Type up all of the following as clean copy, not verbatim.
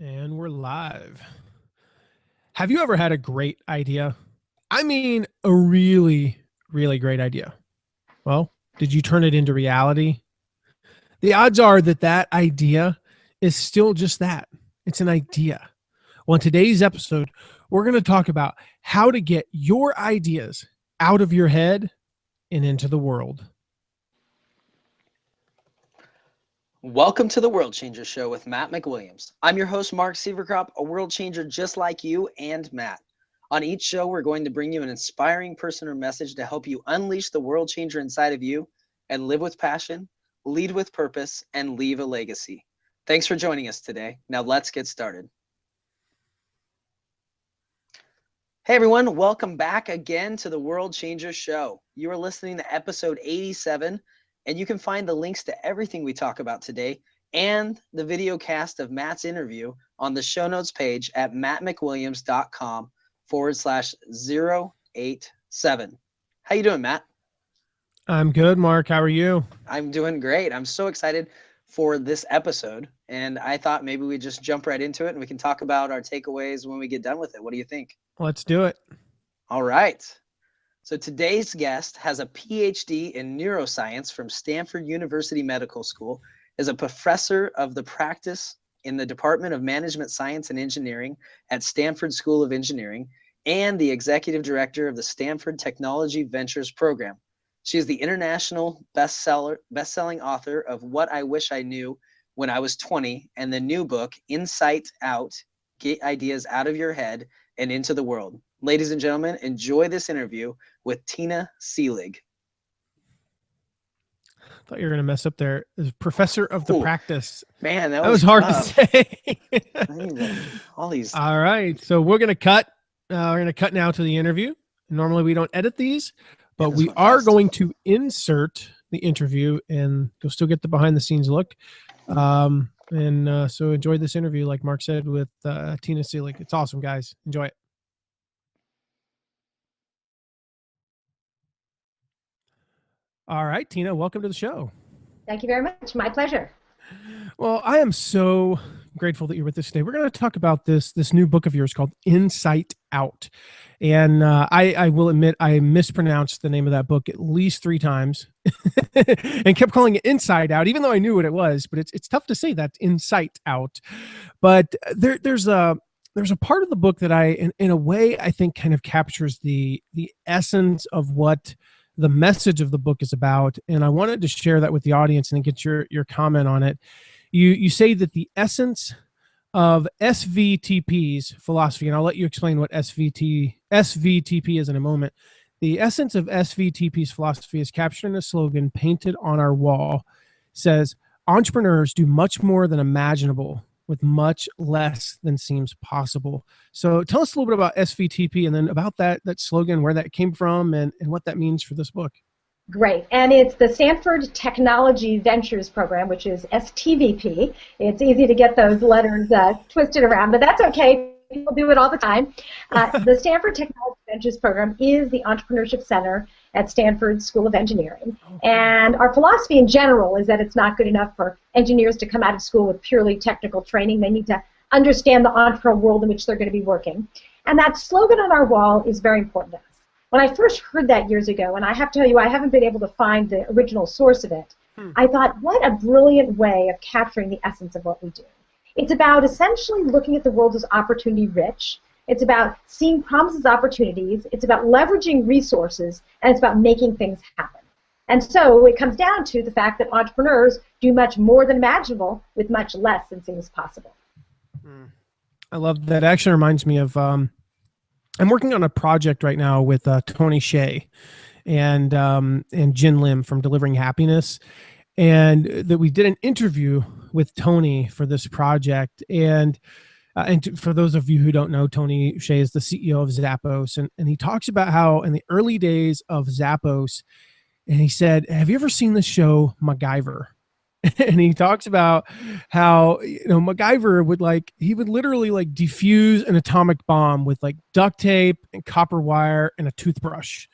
And we're live. Have you ever had a great idea? I mean, a really, really great idea. Well, did you turn it into reality? The odds are that that idea is still just that. It's an idea. Well, in today's episode, we're going to talk about how to get your ideas out of your head and into the world. Welcome to the World Changer Show with Matt McWilliams. I'm your host, Mark Sieverkrop, a world changer just like you and Matt. On each show, we're going to bring you an inspiring person or message to help you unleash the world changer inside of you and live with passion, lead with purpose, and leave a legacy. Thanks for joining us today. Now let's get started. Hey everyone, welcome back again to the World Changer Show. You are listening to episode 87. And you can find the links to everything we talk about today and the video cast of Matt's interview on the show notes page at mattmcwilliams.com/087. How you doing, Matt? I'm good, Mark. How are you? I'm doing great. I'm so excited for this episode. And I thought maybe we just jump right into it and we can talk about our takeaways when we get done with it. What do you think? Let's do it. All right. So today's guest has a Ph.D. in neuroscience from Stanford University Medical School, is a professor of the practice in the Department of Management Science and Engineering at Stanford School of Engineering, and the executive director of the Stanford Technology Ventures Program. She is the international best-selling author of What I Wish I Knew When I Was 20 and the new book, Insight Out, Get Ideas Out of Your Head and Into the World. Ladies and gentlemen, enjoy this interview with Tina Seelig. I thought you were going to mess up there. As professor of the practice. Man, that was hard tough to say. All these. All right. So we're going to cut. We're going to cut now to the interview. Normally we don't edit these, but we are going to insert the interview and you'll still get the behind the scenes look. So enjoy this interview, like Mark said, with Tina Seelig. It's awesome, guys. Enjoy it. All right, Tina, welcome to the show. Thank you very much. My pleasure. Well, I am so grateful that you're with us today. We're going to talk about this new book of yours called Insight Out. And I will admit I mispronounced the name of that book at least 3 times and kept calling it Inside Out, even though I knew what it was. But it's tough to say that, Insight Out. But there's a part of the book that in a way, I think kind of captures the essence of what the message of the book is about. And I wanted to share that with the audience and get your comment on it. You say that the essence of SVTP's philosophy, and I'll let you explain what SVTP is in a moment. The essence of SVTP's philosophy is captured in a slogan painted on our wall. It says, entrepreneurs do much more than imaginable with much less than seems possible. So tell us a little bit about SVTP and then about that slogan, where that came from and what that means for this book. Great. And it's the Stanford Technology Ventures Program, which is STVP. It's easy to get those letters twisted around, but that's okay. People do it all the time. The Stanford Technology Ventures Program is the entrepreneurship center at Stanford School of Engineering. And our philosophy in general is that it's not good enough for engineers to come out of school with purely technical training. They need to understand the entrepreneurial world in which they're going to be working. And that slogan on our wall is very important to us. When I first heard that years ago, and I have to tell you, I haven't been able to find the original source of it, I thought, what a brilliant way of capturing the essence of what we do. It's about essentially looking at the world as opportunity rich. It's about seeing promises, opportunities. It's about leveraging resources, and it's about making things happen. And so it comes down to the fact that entrepreneurs do much more than imaginable with much less than seems possible. I love that. It actually reminds me of, I'm working on a project right now with Tony Hsieh and Jin Lim from Delivering Happiness. And that we did an interview with Tony for this project. And for those of you who don't know, Tony Hsieh is the CEO of Zappos. And he talks about how in the early days of Zappos, and he said, have you ever seen the show MacGyver? And he talks about how, MacGyver would literally defuse an atomic bomb with duct tape and copper wire and a toothbrush.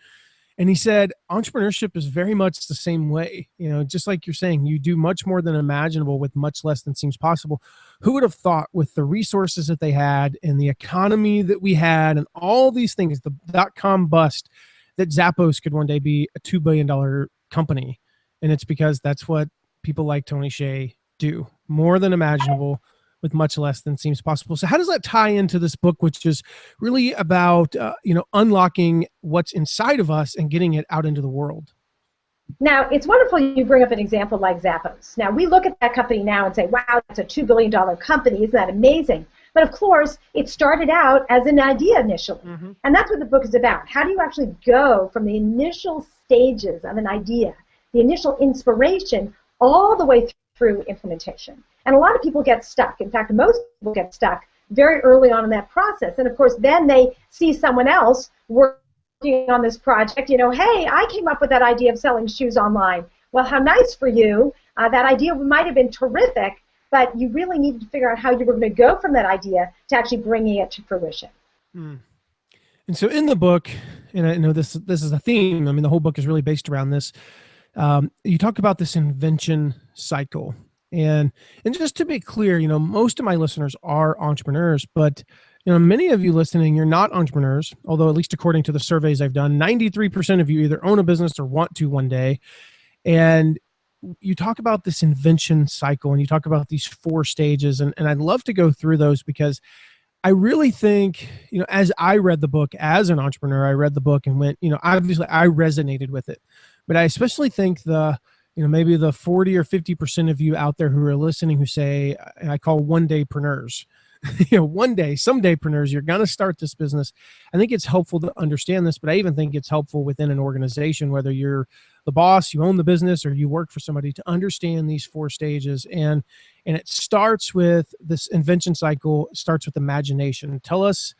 And he said, entrepreneurship is very much the same way. Just like you're saying, you do much more than imaginable with much less than seems possible. Who would have thought, with the resources that they had and the economy that we had and all these things, the dot-com bust, that Zappos could one day be a $2 billion company? And it's because that's what people like Tony Hsieh do. More than imaginable with much less than seems possible. So how does that tie into this book, which is really about, unlocking what's inside of us and getting it out into the world? Now, it's wonderful you bring up an example like Zappos. Now, we look at that company now and say, wow, it's a $2 billion company. Isn't that amazing? But of course, it started out as an idea initially. Mm-hmm. And that's what the book is about. How do you actually go from the initial stages of an idea, the initial inspiration, all the way through implementation? And a lot of people get stuck. In fact, most people get stuck very early on in that process. And of course, then they see someone else working on this project. Hey, I came up with that idea of selling shoes online. Well, how nice for you. That idea might have been terrific, but you really needed to figure out how you were going to go from that idea to actually bringing it to fruition. Mm. And so in the book, and I know this is a theme, the whole book is really based around this, you talk about this invention cycle. And just to be clear, most of my listeners are entrepreneurs, but many of you listening, you're not entrepreneurs, although at least according to the surveys I've done, 93% of you either own a business or want to one day. And you talk about this invention cycle, and you talk about these 4 stages, and I'd love to go through those, because I really think, as I read the book as an entrepreneur, I read the book and went, obviously I resonated with it, but I especially think maybe the 40 or 50% of you out there who are listening who say, I call one-daypreneurs, somedaypreneurs, you're going to start this business. I think it's helpful to understand this, but I even think it's helpful within an organization, whether you're the boss, you own the business, or you work for somebody, to understand these 4 stages. And it starts with this invention cycle. It starts with imagination. Tell us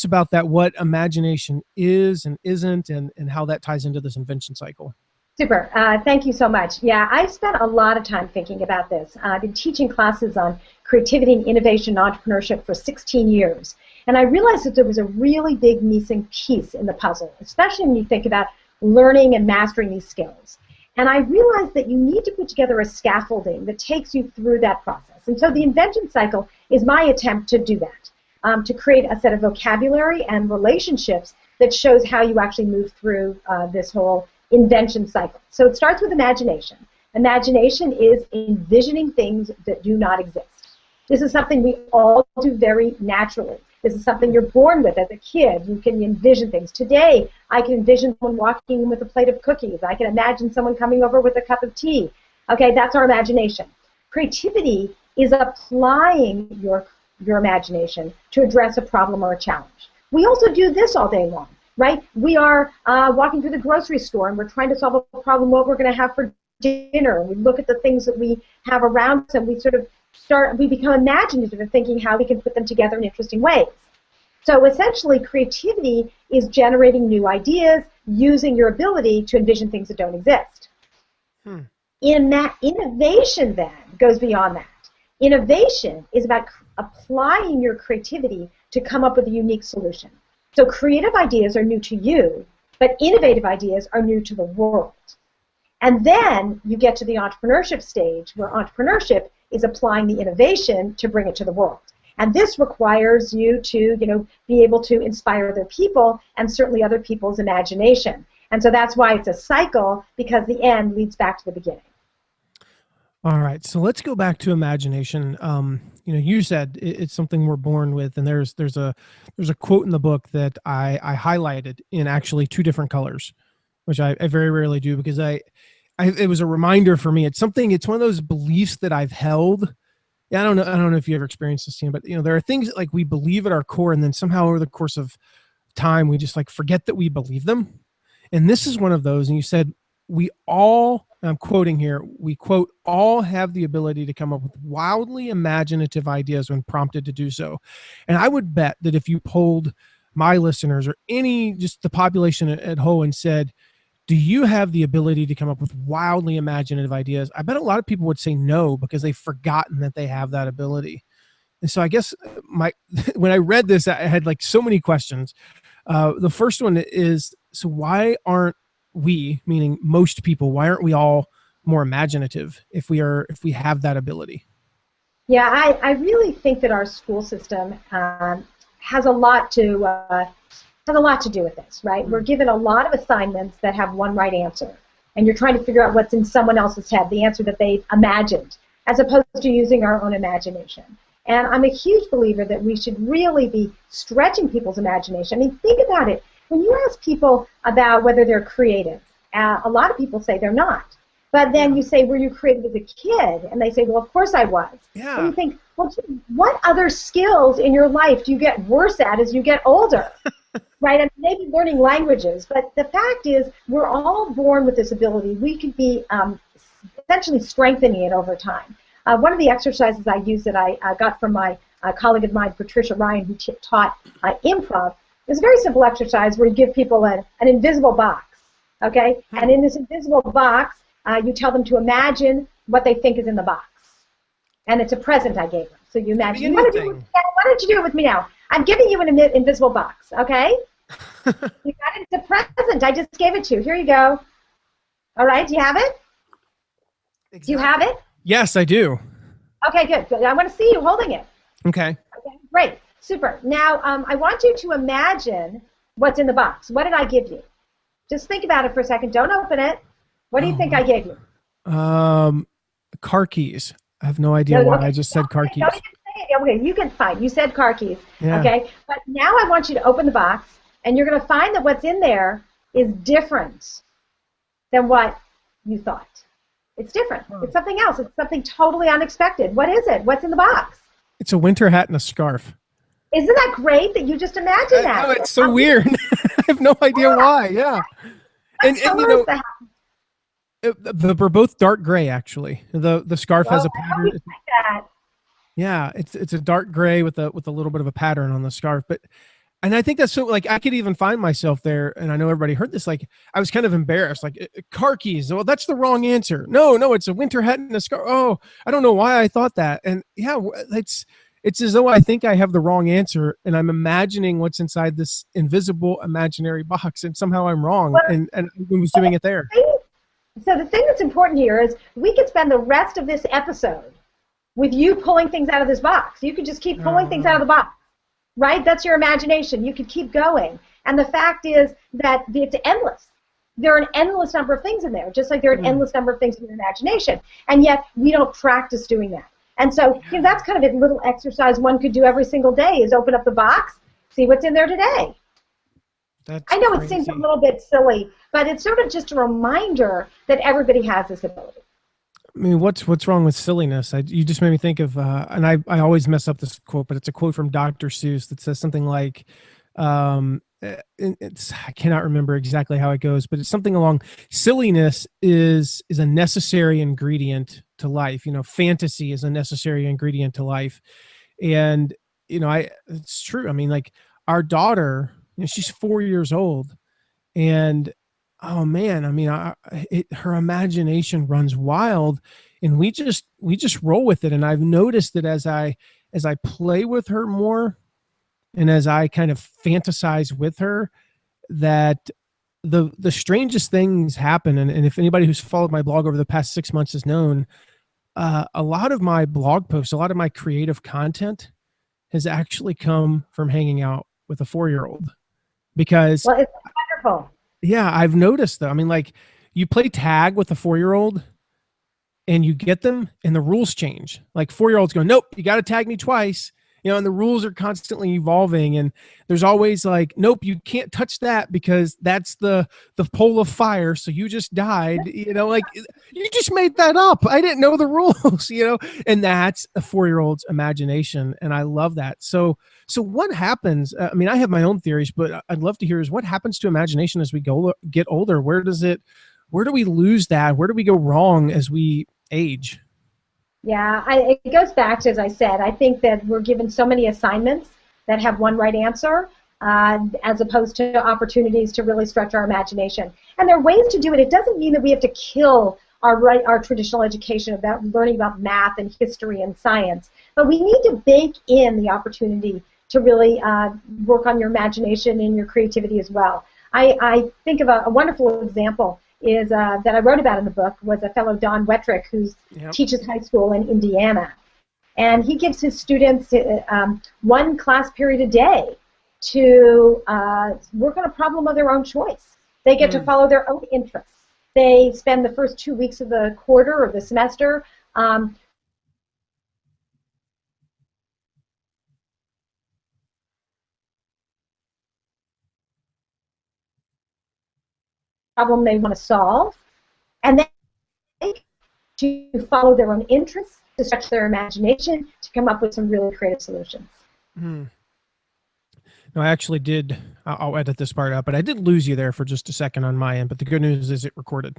about that, what imagination is and isn't, and how that ties into this invention cycle. Super. Thank you so much. Yeah, I've spent a lot of time thinking about this. I've been teaching classes on creativity and innovation and entrepreneurship for 16 years. And I realized that there was a really big missing piece in the puzzle, especially when you think about learning and mastering these skills. And I realized that you need to put together a scaffolding that takes you through that process. And so the invention cycle is my attempt to do that, to create a set of vocabulary and relationships that shows how you actually move through this whole invention cycle. So it starts with imagination. Imagination is envisioning things that do not exist. This is something we all do very naturally. This is something you're born with as a kid. You can envision things. Today, I can envision someone walking in with a plate of cookies. I can imagine someone coming over with a cup of tea. Okay, that's our imagination. Creativity is applying your imagination to address a problem or a challenge. We also do this all day long. Right? We are walking through the grocery store and we're trying to solve a problem, what we're going to have for dinner. And we look at the things that we have around us and we become imaginative in thinking how we can put them together in interesting ways. So essentially, creativity is generating new ideas, using your ability to envision things that don't exist. Innovation then goes beyond that. Innovation is about applying your creativity to come up with a unique solution. So creative ideas are new to you, but innovative ideas are new to the world. And then you get to the entrepreneurship stage, where entrepreneurship is applying the innovation to bring it to the world. And this requires you to, be able to inspire other people and certainly other people's imagination. And so that's why it's a cycle, because the end leads back to the beginning. All right, so let's go back to imagination. You said it's something we're born with, and there's a quote in the book that I highlighted in actually 2 different colors, which I very rarely do, because it was a reminder for me. It's one of those beliefs that I've held. Yeah, I don't know if you ever experienced this, Tina, but there are things that we believe at our core, and then somehow over the course of time we just forget that we believe them. And this is one of those. And you said, we all, I'm quoting here, we quote, all have the ability to come up with wildly imaginative ideas when prompted to do so. And I would bet that if you polled my listeners or just the population at whole and said, do you have the ability to come up with wildly imaginative ideas? I bet a lot of people would say no, because they've forgotten that they have that ability. And so I guess when I read this, I had so many questions. The first one is, so why aren't we, meaning most people, why aren't we all more imaginative if we have that ability? Yeah, I really think that our school system has a lot to do with this, right? We're given a lot of assignments that have one right answer, and you're trying to figure out what's in someone else's head, the answer that they've imagined, as opposed to using our own imagination. And I'm a huge believer that we should really be stretching people's imagination. I mean, think about it. When you ask people about whether they're creative, a lot of people say they're not. But then you say, were you creative as a kid? And they say, well, of course I was. Yeah. And you think, well, what other skills in your life do you get worse at as you get older? Right? And maybe learning languages. But the fact is, we're all born with this ability. We could be essentially strengthening it over time. One of the exercises I use that I got from my colleague of mine, Patricia Ryan, who taught improv, is a very simple exercise where you give people an invisible box. Okay? And in this invisible box, you tell them to imagine what they think is in the box. And it's a present I gave them. So you imagine. Why don't you do it with me now? I'm giving you an invisible box, okay? You got it. It's a present. I just gave it to you. Here you go. All right. Do you have it? Exactly. Do you have it? Yes, I do. Okay, good. I want to see you holding it. Okay. Okay, great. Super. Now, I want you to imagine what's in the box. What did I give you? Just think about it for a second. Don't open it. What do you think I gave you? Car keys. I have no idea why I just said car keys. Don't even say it. Okay, you can find. You said car keys. Yeah. Okay, but now I want you to open the box, and you're going to find that what's in there is different than what you thought. It's different. It's something else. It's something totally unexpected. What is it? What's in the box? It's a winter hat and a scarf. Isn't that great that you just imagined that? No, it's so weird. I have no idea why. Yeah. And you know, we're both dark gray, actually. The scarf has a pattern. Like that. Yeah, it's a dark gray with a little bit of a pattern on the scarf. And I think that's so, like, I could even find myself there, and I know everybody heard this, like, I was kind of embarrassed, like, car keys. Well, that's the wrong answer. No, it's a winter hat and a scarf. Oh, I don't know why I thought that. And yeah, it's as though I think I have the wrong answer, and I'm imagining what's inside this invisible imaginary box, and somehow I'm wrong, and I was doing it there. So the thing that's important here is we could spend the rest of this episode with you pulling things out of this box. You could just keep pulling things out of the box, right? That's your imagination. You could keep going. And the fact is that it's endless. There are an endless number of things in there, just like there are an endless number of things in your imagination. And yet we don't practice doing that. And so that's kind of a little exercise one could do every single day is open up the box, see what's in there today. I know it seems a little bit silly, but it's sort of just a reminder that everybody has this ability. I mean, what's wrong with silliness? You just made me think of, and I always mess up this quote, but it's a quote from Dr. Seuss that says something like, I cannot remember exactly how it goes, but it's something along, silliness is a necessary ingredient to life. You know, fantasy is a necessary ingredient to life. And, you know, it's true. I mean, like our daughter, you know, she's 4 years old, and oh man, I mean, her imagination runs wild, and we just roll with it. And I've noticed that as I play with her more, and as I kind of fantasize with her, that the strangest things happen. And if anybody who's followed my blog over the past 6 months has known, a lot of my blog posts, a lot of my creative content has actually come from hanging out with a 4-year-old. Because well, it's wonderful. Yeah, I've noticed though. I mean, like you play tag with a 4-year-old and you get them and the rules change. Like 4-year-olds go, nope, you got to tag me twice. You know, and the rules are constantly evolving, and there's always like, nope, you can't touch that because that's the pole of fire. So you just died, you know, like you just made that up. I didn't know the rules, you know, and that's a 4-year-old's imagination. And I love that. So what happens? I mean, I have my own theories, but I'd love to hear is what happens to imagination as we get older? Where do we lose that? Where do we go wrong as we age? Yeah, it goes back to, as I said, I think that we're given so many assignments that have one right answer as opposed to opportunities to really stretch our imagination. And there are ways to do it. It doesn't mean that we have to kill our traditional education about learning about math and history and science, but we need to bake in the opportunity to really work on your imagination and your creativity as well. I think of a wonderful example is that I wrote about in the book was a fellow, Don Wettrick, who teaches high school in Indiana. And he gives his students one class period a day to work on a problem of their own choice. They get to follow their own interests. They spend the first 2 weeks of the quarter or the semester problem they want to solve, and then to follow their own interests, to stretch their imagination, to come up with some really creative solutions. No, I actually did. I'll edit this part out, but I did lose you there for just a second on my end. But the good news is it recorded.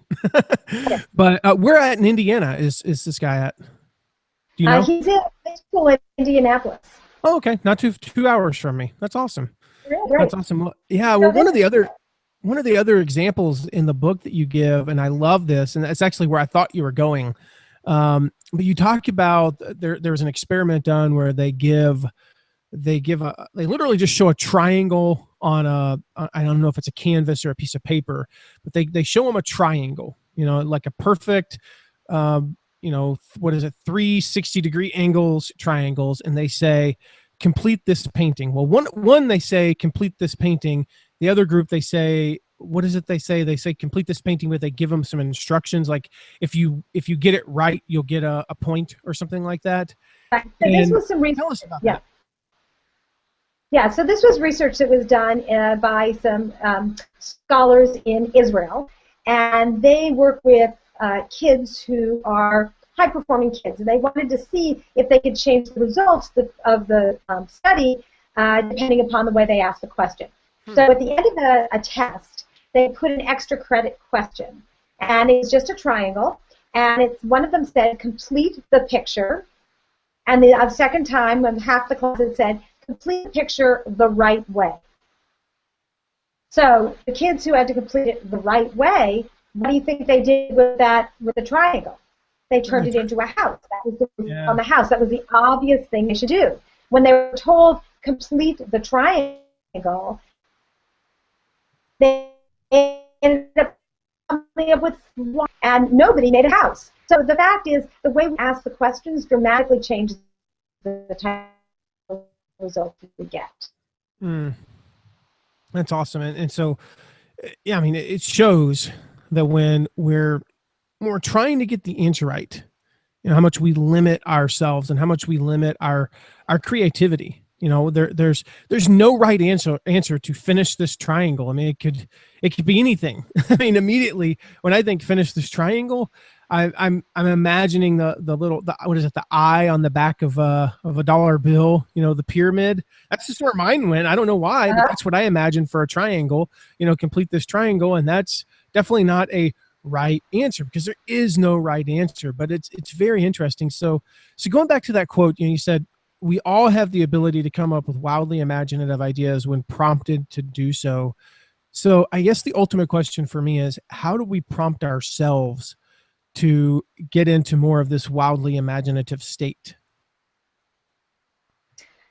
But where at in Indiana is this guy at? Do you know? He's in high school in Indianapolis. Oh, okay, not 2 hours from me. That's awesome. Right. That's awesome. Well, yeah. Well, one of the other examples in the book that you give, and I love this, and that's actually where I thought you were going. But you talk about there was an experiment done where they literally just show a triangle on I don't know if it's a canvas or a piece of paper, but they show them a triangle, like a perfect, what is it, 360-degree triangles, and they say, complete this painting. Well, one they say, complete this painting. The other group, they say, what is it they say? They say, complete this painting, but they give them some instructions, like if you get it right, you'll get a point or something like that. So this was some research. Tell us about that. Yeah, so this was research that was done by some scholars in Israel, and they work with kids who are high-performing kids, and they wanted to see if they could change the results of the study depending upon the way they asked the question. So at the end of a test, they put an extra credit question, and it's just a triangle, and one of them said, complete the picture, and the second time, when half the class had said, complete the picture the right way. So the kids who had to complete it the right way, what do you think they did with the triangle? They turned it into a house. That was on the house. That was the obvious thing they should do. When they were told complete the triangle, they ended up coming up with one, and nobody made a house. So the fact is, the way we ask the questions dramatically changes the type of result we get. That's awesome. And so, yeah, I mean, it shows that when we're trying to get the answer right, how much we limit ourselves and how much we limit our creativity. There's no right answer to finish this triangle. I mean, it could be anything. I mean, immediately when I think finish this triangle, I'm imagining the what is it, the eye on the back of a dollar bill, the pyramid. That's just where mine went. I don't know why, but that's what I imagine for a triangle, complete this triangle. And that's definitely not a right answer, because there is no right answer, but it's very interesting. So going back to that quote, you said, we all have the ability to come up with wildly imaginative ideas when prompted to do so. So I guess the ultimate question for me is, how do we prompt ourselves to get into more of this wildly imaginative state?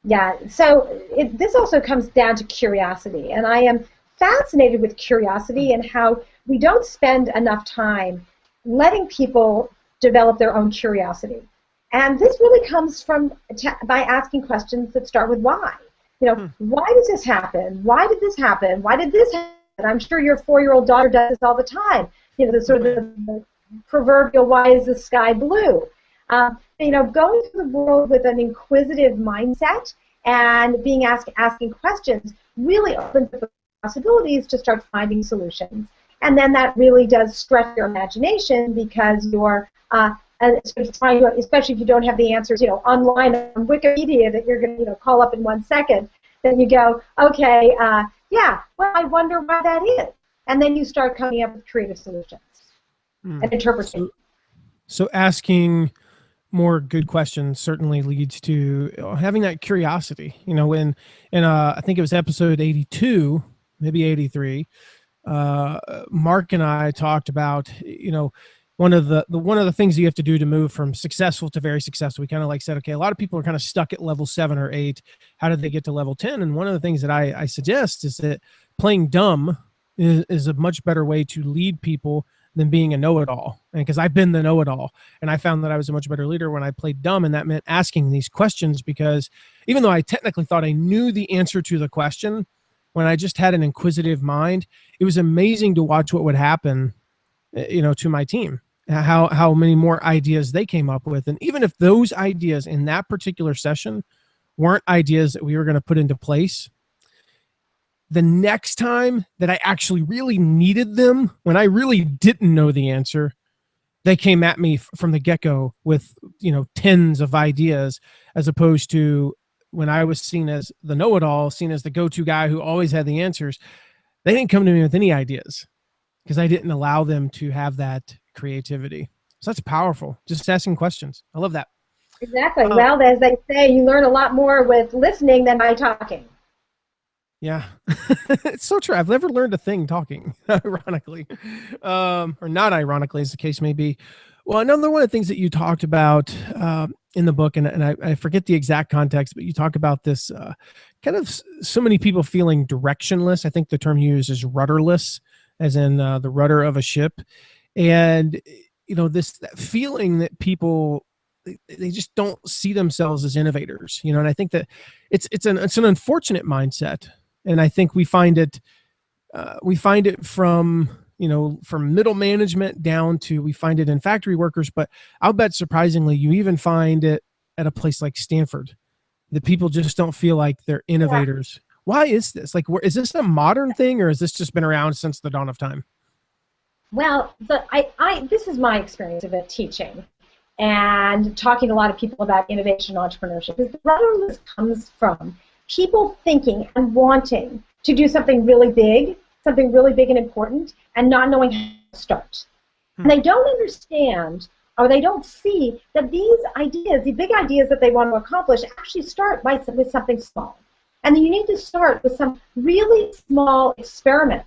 Yeah, so this also comes down to curiosity, and I am fascinated with curiosity and how we don't spend enough time letting people develop their own curiosity. And this really comes by asking questions that start with why. Why does this happen? Why did this happen? Why did this happen? I'm sure your 4-year-old daughter does this all the time. The proverbial, why is the sky blue? Going through the world with an inquisitive mindset and asking questions really opens up the possibilities to start finding solutions. And then that really does stretch your imagination, because you're trying to, especially if you don't have the answers, online on Wikipedia that you're going to call up in 1 second, then you go, okay, well, I wonder why that is. And then you start coming up with creative solutions and interpreting. So asking more good questions certainly leads to having that curiosity. When I think it was episode 82, maybe 83, Mark and I talked about, one of the things you have to do to move from successful to very successful. We kind of said, okay, a lot of people are kind of stuck at level 7 or 8. How did they get to level 10? And one of the things that I suggest is that playing dumb is a much better way to lead people than being a know-it-all. And because I've been the know-it-all, and I found that I was a much better leader when I played dumb, and that meant asking these questions, because even though I technically thought I knew the answer to the question, when I just had an inquisitive mind, it was amazing to watch what would happen, to my team, how many more ideas they came up with. And even if those ideas in that particular session weren't ideas that we were going to put into place, the next time that I actually really needed them, when I really didn't know the answer, they came at me from the get-go with, tens of ideas, as opposed to when I was seen as the know-it-all, seen as the go-to guy who always had the answers. They didn't come to me with any ideas because I didn't allow them to have that creativity. So that's powerful. Just asking questions. I love that. Exactly. Well, as they say, you learn a lot more with listening than by talking. Yeah, it's so true. I've never learned a thing talking, ironically, or not ironically, as the case may be. Well, another one of the things that you talked about in the book, and I forget the exact context, but you talk about this kind of so many people feeling directionless. I think the term you use is rudderless, as in the rudder of a ship. And, that feeling that people, they just don't see themselves as innovators, and I think that it's an unfortunate mindset. And I think we find it from, from middle management down to, we find it in factory workers, but I'll bet surprisingly, you even find it at a place like Stanford, that people just don't feel like they're innovators. Yeah. Why is this? Like, is this a modern thing, or has this just been around since the dawn of time? Well, this is my experience of it teaching and talking to a lot of people about innovation and entrepreneurship. Is the rudderless comes from people thinking and wanting to do something really big and important, and not knowing how to start. And they don't understand, or they don't see that these ideas, the big ideas that they want to accomplish, actually start with something small. And you need to start with some really small experiments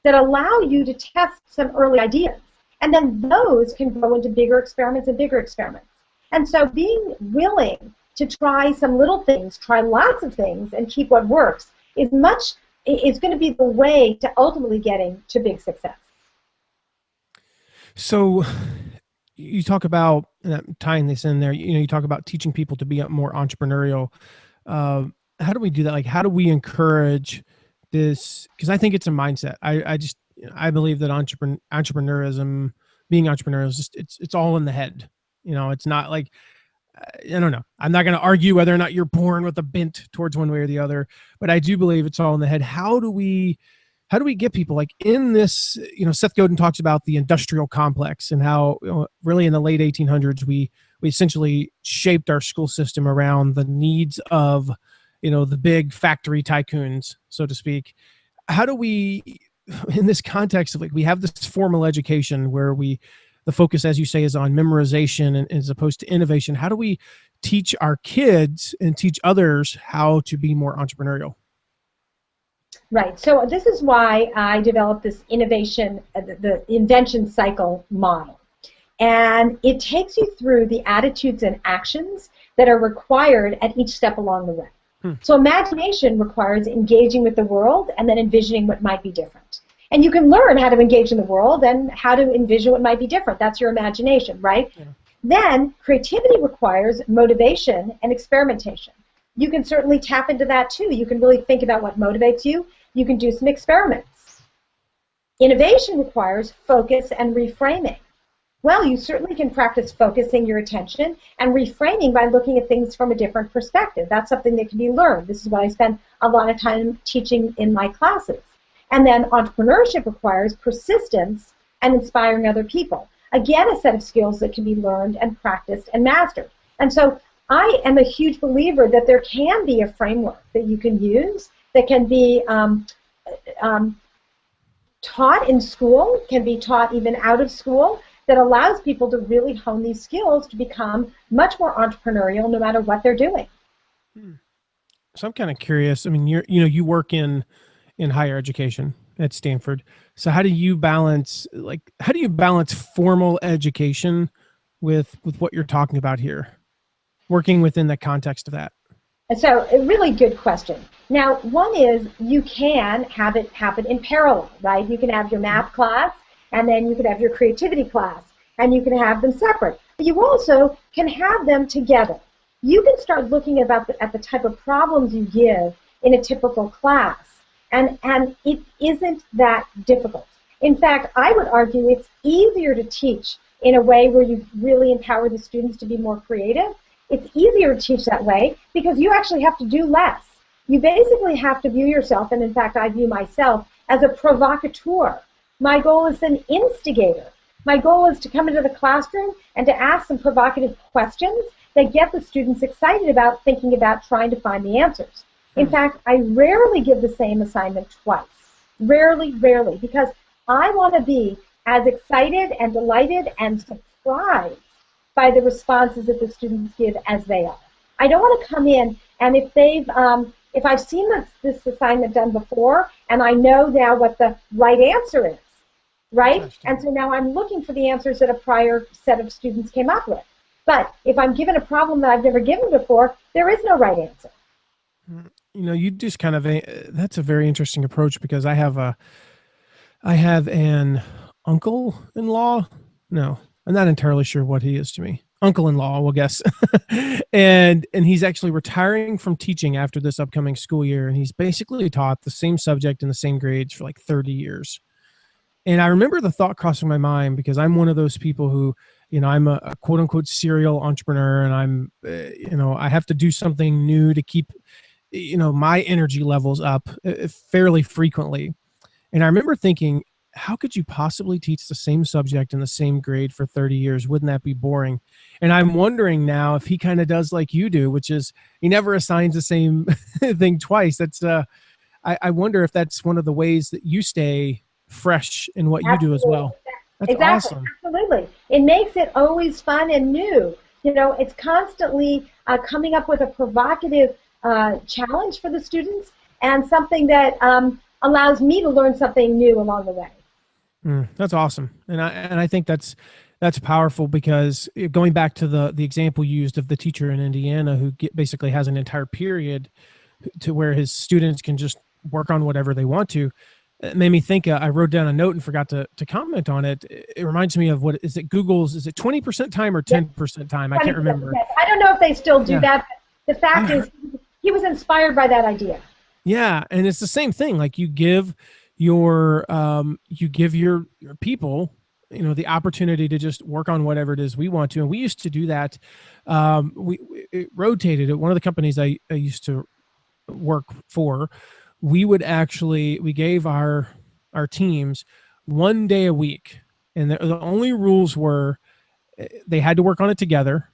that allow you to test some early ideas. And then those can grow into bigger experiments and bigger experiments. And so being willing to try some little things, try lots of things, and keep what works is going to be the way to ultimately getting to big success. So you talk about, tying this in there, you talk about teaching people to be more entrepreneurial. How do we do that? Like, how do we encourage this? Because I think it's a mindset. I believe that entrepreneurism, being entrepreneurial, is just, it's all in the head. It's not like, I don't know. I'm not going to argue whether or not you're born with a bent towards one way or the other, but I do believe it's all in the head. How do we get people, like, in this, Seth Godin talks about the industrial complex, and how, really in the late 1800s, we essentially shaped our school system around the needs of, the big factory tycoons, so to speak. How do we, in this context of, like, we have this formal education where the focus, as you say, is on memorization and as opposed to innovation. How do we teach our kids and teach others how to be more entrepreneurial? Right. So this is why I developed this innovation, the invention cycle model. And it takes you through the attitudes and actions that are required at each step along the way. So imagination requires engaging with the world and then envisioning what might be different. And you can learn how to engage in the world and how to envision what might be different. That's your imagination, right? Yeah. Then creativity requires motivation and experimentation. You can certainly tap into that too. You can really think about what motivates you. You can do some experiments. Innovation requires focus and reframing. Well, you certainly can practice focusing your attention and reframing by looking at things from a different perspective. That's something that can be learned. This is what I spend a lot of time teaching in my classes. And then entrepreneurship requires persistence and inspiring other people. Again, a set of skills that can be learned and practiced and mastered. And so I am a huge believer that there can be a framework that you can use that can be taught in school, can be taught even out of school, that allows people to really hone these skills to become much more entrepreneurial no matter what they're doing. So I'm kind of curious. I mean, you work in higher education at Stanford. So how do you balance formal education with what you're talking about here, working within the context of that? And so a really good question. Now, one is you can have it happen in parallel, right? You can have your math class, and then you can have your creativity class, and you can have them separate. But you also can have them together. You can start looking at the type of problems you give in a typical class, and it isn't that difficult. In fact, I would argue it's easier to teach in a way where you really empower the students to be more creative. It's easier to teach that way because you actually have to do less. You basically have to view yourself, and in fact I view myself, as a provocateur. My goal is an instigator. My goal is to come into the classroom and to ask some provocative questions that get the students excited about thinking about trying to find the answers. In fact, I rarely give the same assignment twice. Rarely, because I want to be as excited and delighted and surprised by the responses that the students give as they are. I don't want to come in and if I've seen this assignment done before and I know now what the right answer is, right? And so now I'm looking for the answers that a prior set of students came up with. But if I'm given a problem that I've never given before, there is no right answer. You know, you just kind of that's a very interesting approach, because I have an uncle-in-law. No, I'm not entirely sure what he is to me. Uncle-in-law, we'll guess. and he's actually retiring from teaching after this upcoming school year, and he's basically taught the same subject in the same grades for like 30 years. And I remember the thought crossing my mind, because I'm one of those people who, you know, I'm a quote unquote serial entrepreneur, and I'm, you know, I have to do something new to keep, you know, my energy levels up fairly frequently. And I remember thinking, how could you possibly teach the same subject in the same grade for 30 years? Wouldn't that be boring? And I'm wondering now if he kind of does like you do, which is he never assigns the same thing twice. That's I wonder if that's one of the ways that you stay fresh in what you do as well. That's awesome. Absolutely. It makes it always fun and new. You know, it's constantly coming up with a provocative challenge for the students, and something that allows me to learn something new along the way. That's awesome. And I think that's powerful, because going back to the example used of the teacher in Indiana who basically has an entire period to where his students can just work on whatever they want to, it made me think. I wrote down a note and forgot to comment on it. It reminds me of, what is it, Google's, is it 20% time or 10% time? I can't remember. I don't know if they still do that, but the fact is he was inspired by that idea. Yeah, and it's the same thing. Like, you give your people, you know, the opportunity to just work on whatever it is we want to. And we used to do that. It rotated at one of the companies I used to work for. We gave our teams 1 day a week, and the only rules were they had to work on it together,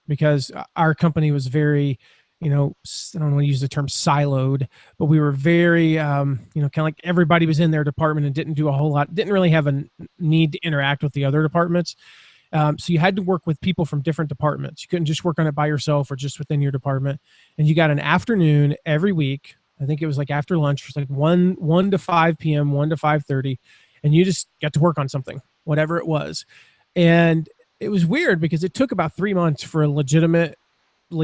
because our company was very, you know, I don't want to use the term siloed, but we were very, you know, kind of like everybody was in their department and didn't do a whole lot, didn't really have a need to interact with the other departments. So you had to work with people from different departments. You couldn't just work on it by yourself or just within your department. And you got an afternoon every week. I think it was like after lunch, it was like 1 to 5 p.m., 1 to 5:30, and you just got to work on something, whatever it was. And it was weird, because it took about 3 months for a legitimately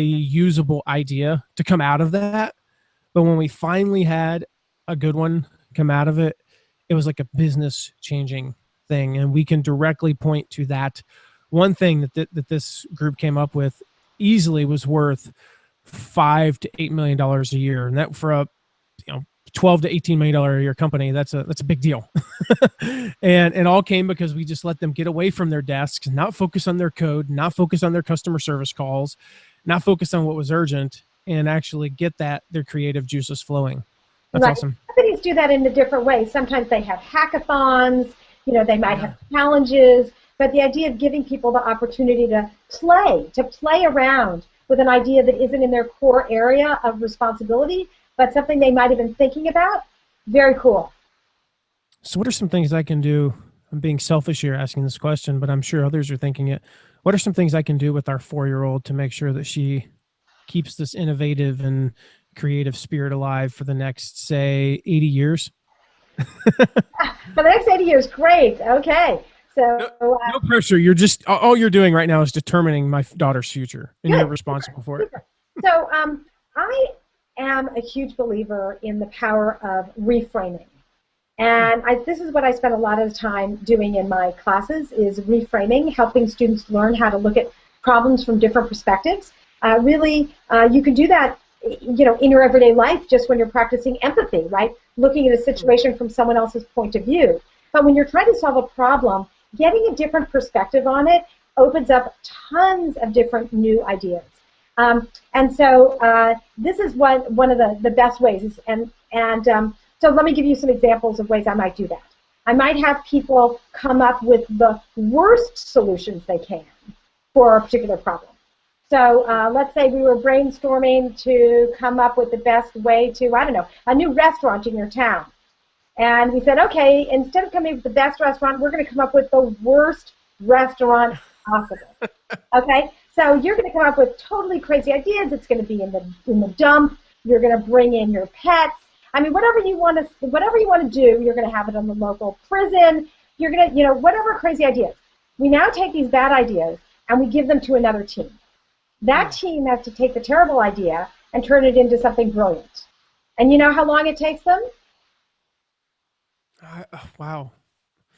usable idea to come out of that. But when we finally had a good one come out of it, it was like a business changing thing. And we can directly point to that one thing that this group came up with easily was worth $5 to $8 million a year. And that, for a, you know, $12 to $18 million a year company, that's a big deal. And it all came because we just let them get away from their desks, not focus on their code, not focus on their customer service calls, not focus on what was urgent, and actually get their creative juices flowing. That's awesome. Companies do that in a different way. Sometimes they have hackathons, you know, they might have challenges, but the idea of giving people the opportunity to play around with an idea that isn't in their core area of responsibility, but something they might have been thinking about, very cool. So what are some things I can do? I'm being selfish here asking this question, but I'm sure others are thinking it. What are some things I can do with our 4-year-old to make sure that she keeps this innovative and creative spirit alive for the next, say, 80 years? For the next 80 years, great. Okay. So no pressure. You're just, all you're doing right now is determining my daughter's future, and you're responsible for it. So I am a huge believer in the power of reframing. And this is what I spend a lot of time doing in my classes is reframing, helping students learn how to look at problems from different perspectives. You can do that, in your everyday life just when you're practicing empathy, right? Looking at a situation from someone else's point of view. But when you're trying to solve a problem, getting a different perspective on it opens up tons of different new ideas. So this is one of the best ways. So let me give you some examples of ways I might do that. I might have people come up with the worst solutions they can for a particular problem. So let's say we were brainstorming to come up with the best way to, I don't know, a new restaurant in your town. And we said, okay, instead of coming up with the best restaurant, we're going to come up with the worst restaurant possible. Okay? So you're going to come up with totally crazy ideas. It's going to be in the dump. You're going to bring in your pets. I mean, whatever you want to do, you're going to have it in the local prison. You're going to, whatever crazy ideas. We now take these bad ideas and we give them to another team. That team has to take the terrible idea and turn it into something brilliant. And you know how long it takes them? Wow.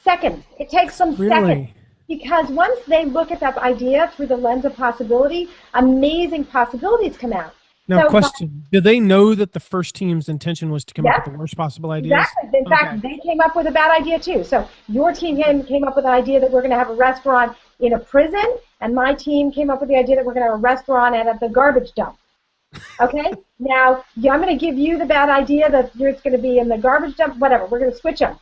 Seconds. It takes them seconds. Because once they look at that idea through the lens of possibility, amazing possibilities come out. Now, question. Do they know that the first team's intention was to come up with the worst possible ideas? Exactly. In fact, they came up with a bad idea, too. So your team came up with an idea that we're going to have a restaurant in a prison, and my team came up with the idea that we're going to have a restaurant at the garbage dump. Okay? Now, I'm going to give you the bad idea that it's going to be in the garbage dump, whatever. We're going to switch them.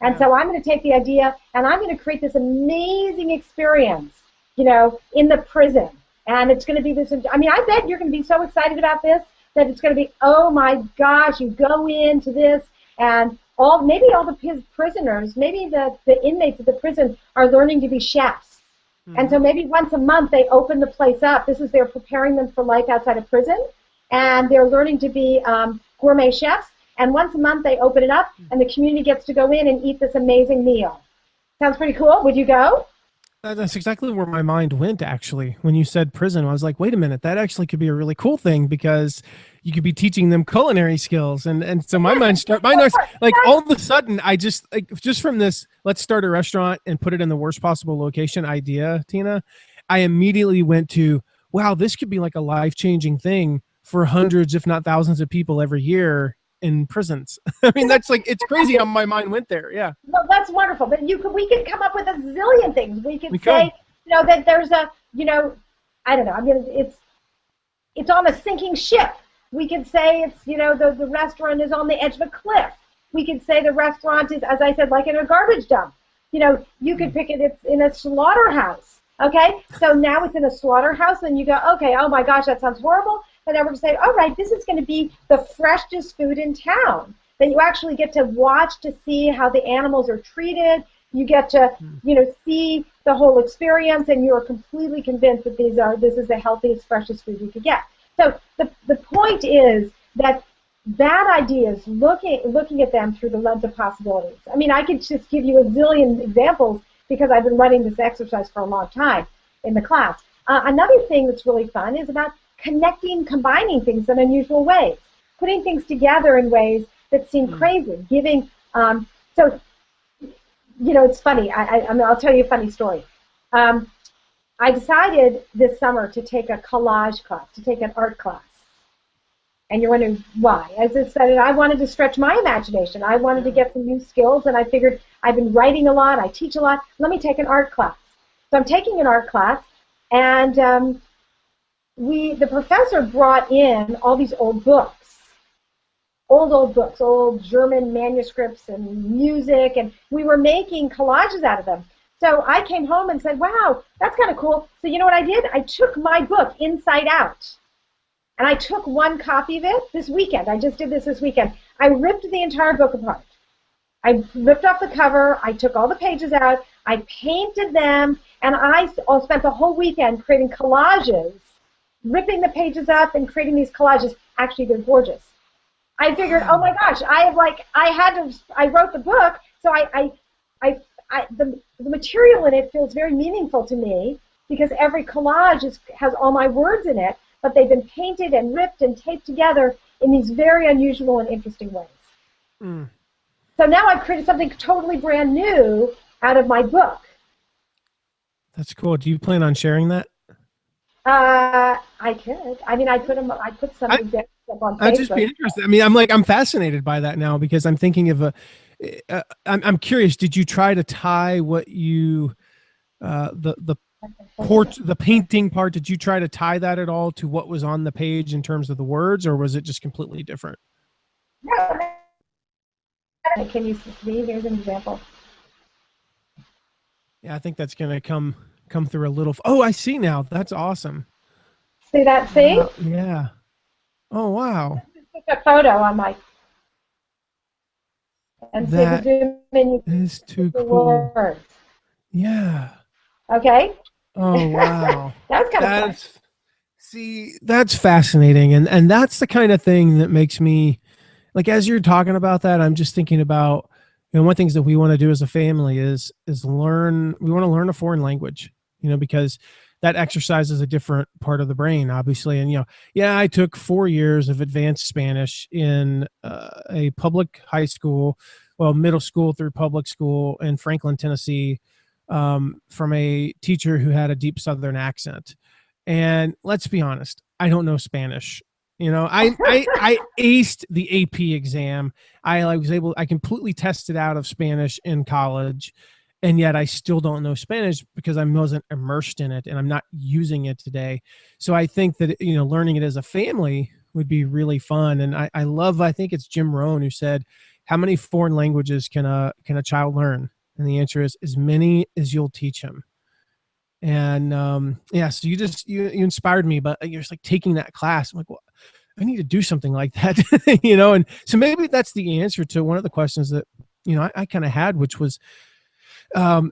And so I'm going to take the idea, and I'm going to create this amazing experience, in the prison. And it's going to be this, I bet you're going to be so excited about this that it's going to be, oh my gosh, you go into this, and maybe all the prisoners, maybe the inmates of the prison are learning to be chefs. Mm-hmm. And so maybe once a month they open the place up. They're preparing them for life outside of prison, and they're learning to be gourmet chefs. And once a month they open it up, and the community gets to go in and eat this amazing meal. Sounds pretty cool. Would you go? That's exactly where my mind went, actually. When you said prison, I was like, wait a minute, that actually could be a really cool thing because you could be teaching them culinary skills. And so my mind like all of a sudden, I just from this, let's start a restaurant and put it in the worst possible location idea, Tina, I immediately went to, wow, this could be like a life-changing thing for hundreds, if not thousands of people every year in prisons. I mean, that's like, it's crazy how my mind went there. Yeah. Well, that's wonderful. But we could come up with a zillion things. We could say, that there's a, I don't know. It's on a sinking ship. We could say it's, the restaurant is on the edge of a cliff. We could say the restaurant is, as I said, like in a garbage dump. You could pick it, it's in a slaughterhouse. Okay. So now it's in a slaughterhouse, and you go, okay, oh my gosh, that sounds horrible. And then we're going to say, all right, this is going to be the freshest food in town. That you actually get to watch to see how the animals are treated. You get to, see the whole experience, and you are completely convinced that this is the healthiest, freshest food you could get. So the point is that bad ideas, looking at them through the lens of possibilities. I mean, I could just give you a zillion examples because I've been running this exercise for a long time in the class. Another thing that's really fun is about combining things in unusual ways, putting things together in ways that seem crazy, it's funny. I'll tell you a funny story. I decided this summer to take a collage class, to take an art class. And you're wondering why. As I said, I wanted to stretch my imagination. I wanted to get some new skills, and I figured I've been writing a lot, I teach a lot, let me take an art class. So I'm taking an art class, and the professor brought in all these old books, old German manuscripts and music, and we were making collages out of them. So I came home and said, wow, that's kind of cool. So you know what I did? I took my book inside out, and I took one copy of it this weekend. I just did this weekend. I ripped the entire book apart. I ripped off the cover. I took all the pages out. I painted them, and I spent the whole weekend creating collages, ripping the pages up and creating these collages. Actually, they're gorgeous. I figured, oh my gosh, I wrote the book, so the material in it feels very meaningful to me because every collage has all my words in it, but they've been painted and ripped and taped together, in these very unusual and interesting ways. Mm. So now I've created something totally brand new out of my book. That's cool. Do you plan on sharing that? I could. I mean, I put some examples up on I'd Facebook. just be interested. I mean, I'm fascinated by that now because I'm thinking of I'm curious. Did you try to tie what you, the painting part? Did you try to tie that at all to what was on the page in terms of the words, or was it just completely different? No. Can you see? Here's an example. Yeah, I think that's going to come through a little. Oh, I see now. That's awesome. See that? See? Yeah. Oh, wow. Just a photo on my. And That is too cool. Words. Yeah. Okay. Oh, wow. That's kind of fun. See, that's fascinating. And that's the kind of thing that makes me, like, as you're talking about that, I'm just thinking about, one of the things that we want to do as a family is learn. We want to learn a foreign language, because that exercises a different part of the brain, obviously. And, I took 4 years of advanced Spanish in a public high school, middle school through public school in Franklin, Tennessee, from a teacher who had a deep Southern accent. And let's be honest, I don't know Spanish. I aced the AP exam. I completely tested out of Spanish in college, and yet I still don't know Spanish because I wasn't immersed in it and I'm not using it today. So I think that, learning it as a family would be really fun. And I think it's Jim Rohn who said, how many foreign languages can a child learn? And the answer is as many as you'll teach him. And so you inspired me, but you're just like taking that class. I'm like, well, I need to do something like that, and so maybe that's the answer to one of the questions that, I kind of had, which was, as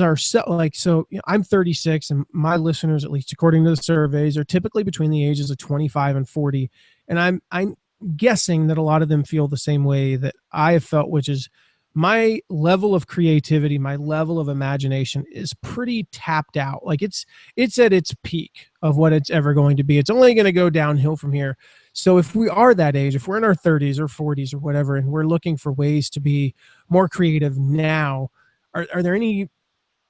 I'm 36 and my listeners, at least according to the surveys, are typically between the ages of 25 and 40. And I'm guessing that a lot of them feel the same way that I have felt, which is my level of creativity, my level of imagination is pretty tapped out. Like it's at its peak of what it's ever going to be. It's only going to go downhill from here. So if we are that age, if we're in our 30s or 40s or whatever, and we're looking for ways to be more creative now, are there any,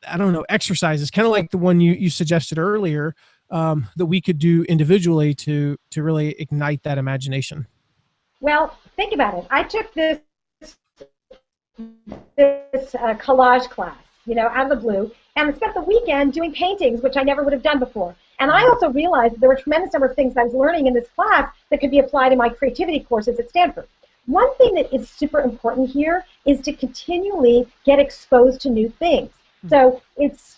I don't know, exercises, kind of like the one you suggested earlier, that we could do individually to really ignite that imagination? Well, think about it. I took this collage class, out of the blue, and I spent the weekend doing paintings, which I never would have done before. And I also realized that there were a tremendous number of things I was learning in this class that could be applied in my creativity courses at Stanford. One thing that is super important here is to continually get exposed to new things. So it's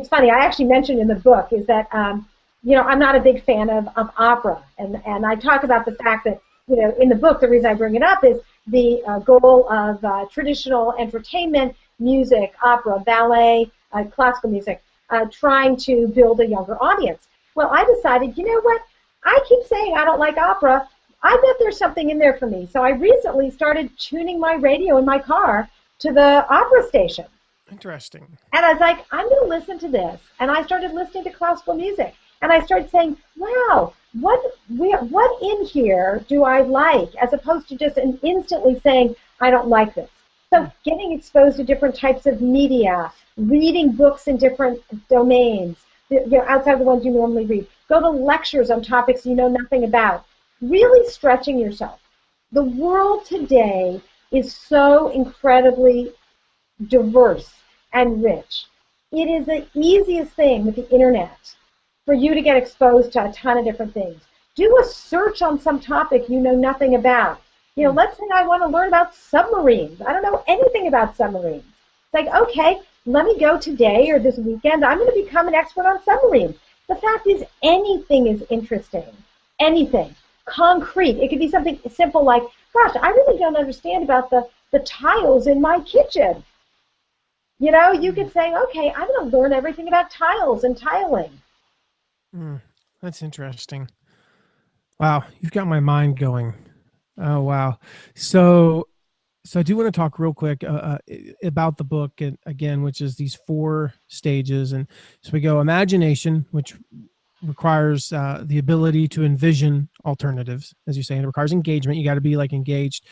funny, I actually mentioned in the book is that, I'm not a big fan of opera. And I talk about the fact that, in the book, the reason I bring it up is the goal of traditional entertainment, music, opera, ballet, classical music, trying to build a younger audience. Well, I decided, you know what? I keep saying I don't like opera. I bet there's something in there for me. So I recently started tuning my radio in my car to the opera station. Interesting. And I was like, I'm going to listen to this. And I started listening to classical music. And I started saying, wow, what in here do I like, as opposed to just instantly saying, I don't like this. So getting exposed to different types of media, reading books in different domains, outside the ones you normally read. Go to lectures on topics you know nothing about. Really stretching yourself. The world today is so incredibly diverse and rich. It is the easiest thing with the internet for you to get exposed to a ton of different things. Do a search on some topic you know nothing about. Let's say I want to learn about submarines. I don't know anything about submarines. It's like, okay, let me go today or this weekend. I'm going to become an expert on submarines. The fact is, anything is interesting. Anything. Concrete. It could be something simple like, gosh, I really don't understand about the tiles in my kitchen. You could say, okay, I'm going to learn everything about tiles and tiling. That's interesting. Wow, you've got my mind going. Oh, wow. So I do want to talk real quick about the book, again, which is these 4 stages. And so we go imagination, which requires the ability to envision alternatives, as you say, and it requires engagement. You got to be like engaged.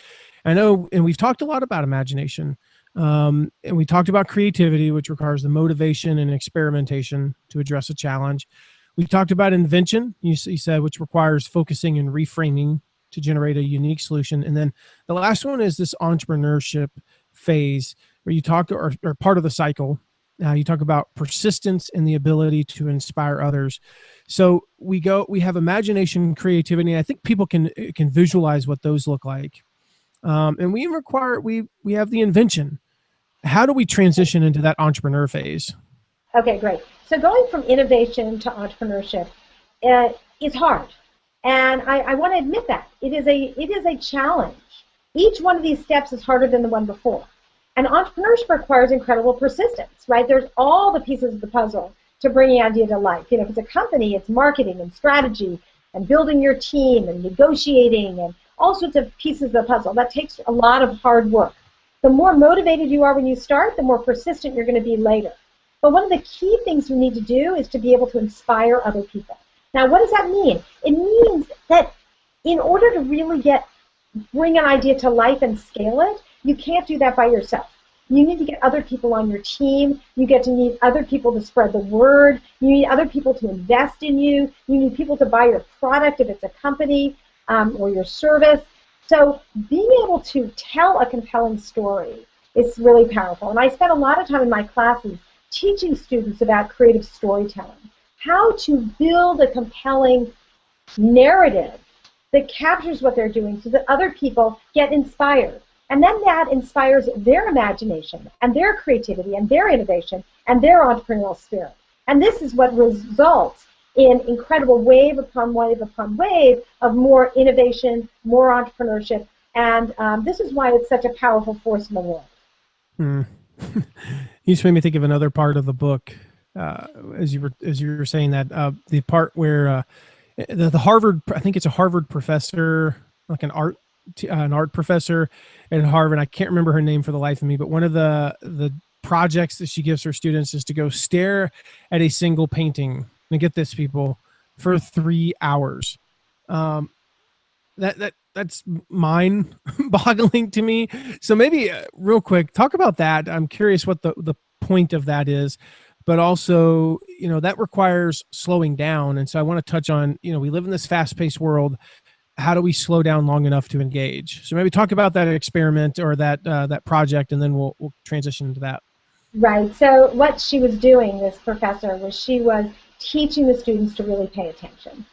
I know, and we've talked a lot about imagination, and we talked about creativity, which requires the motivation and experimentation to address a challenge. We talked about invention, you said, which requires focusing and reframing to generate a unique solution. And then the last one is this entrepreneurship phase where you talk, or part of the cycle. You talk about persistence and the ability to inspire others. So we have imagination, creativity, and I think people can visualize what those look like. And we have the invention. How do we transition into that entrepreneur phase? Okay, great. So going from innovation to entrepreneurship is hard. And I want to admit that. It is a challenge. Each one of these steps is harder than the one before. And entrepreneurship requires incredible persistence, right? There's all the pieces of the puzzle to bring the idea to life. You know, if it's a company, it's marketing and strategy and building your team and negotiating and all sorts of pieces of the puzzle. That takes a lot of hard work. The more motivated you are when you start, the more persistent you're going to be later. But one of the key things you need to do is to be able to inspire other people. Now, what does that mean? It means that in order to really bring an idea to life and scale it, you can't do that by yourself. You need to get other people on your team. You need other people to spread the word. You need other people to invest in you. You need people to buy your product if it's a company or your service. So being able to tell a compelling story is really powerful. And I spend a lot of time in my classes teaching students about creative storytelling, how to build a compelling narrative that captures what they're doing so that other people get inspired. And then that inspires their imagination and their creativity and their innovation and their entrepreneurial spirit. And this is what results in incredible wave upon wave upon wave of more innovation, more entrepreneurship. And this is why it's such a powerful force in the world. You just made me think of another part of the book as you were saying that, the part where the Harvard, I think it's a Harvard professor, like an art professor at Harvard. I can't remember her name for the life of me, but one of the projects that she gives her students is to go stare at a single painting. And get this, people, for 3 hours. That's mind-boggling to me. So maybe real quick, talk about that. I'm curious what the point of that is, but also, you know, that requires slowing down. And so I want to touch on, you know, we live in this fast-paced world. How do we slow down long enough to engage? So maybe talk about that experiment or that project, and then we'll transition into that. Right. So what she was doing, this professor, was she was teaching the students to really pay attention.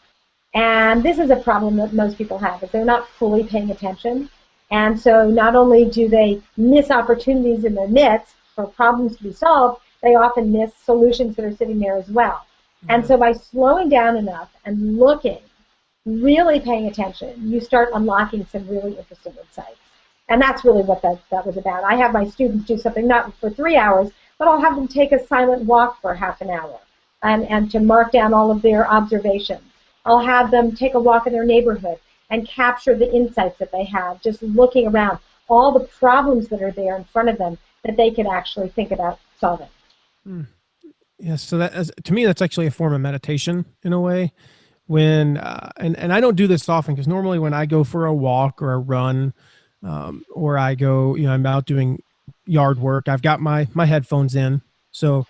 And this is a problem that most people have, is they're not fully paying attention. And so not only do they miss opportunities in their midst for problems to be solved, they often miss solutions that are sitting there as well. Mm-hmm. And so by slowing down enough and looking, really paying attention, you start unlocking some really interesting insights. And that's really what that was about. I have my students do something not for 3 hours, but I'll have them take a silent walk for half an hour and to mark down all of their observations. I'll have them take a walk in their neighborhood and capture the insights that they have, just looking around, all the problems that are there in front of them that they can actually think about solving. Yes, so to me, that's actually a form of meditation in a way. When and I don't do this often, because normally when I go for a walk or a run, or I go, you know, I'm out doing yard work, I've got my headphones in, so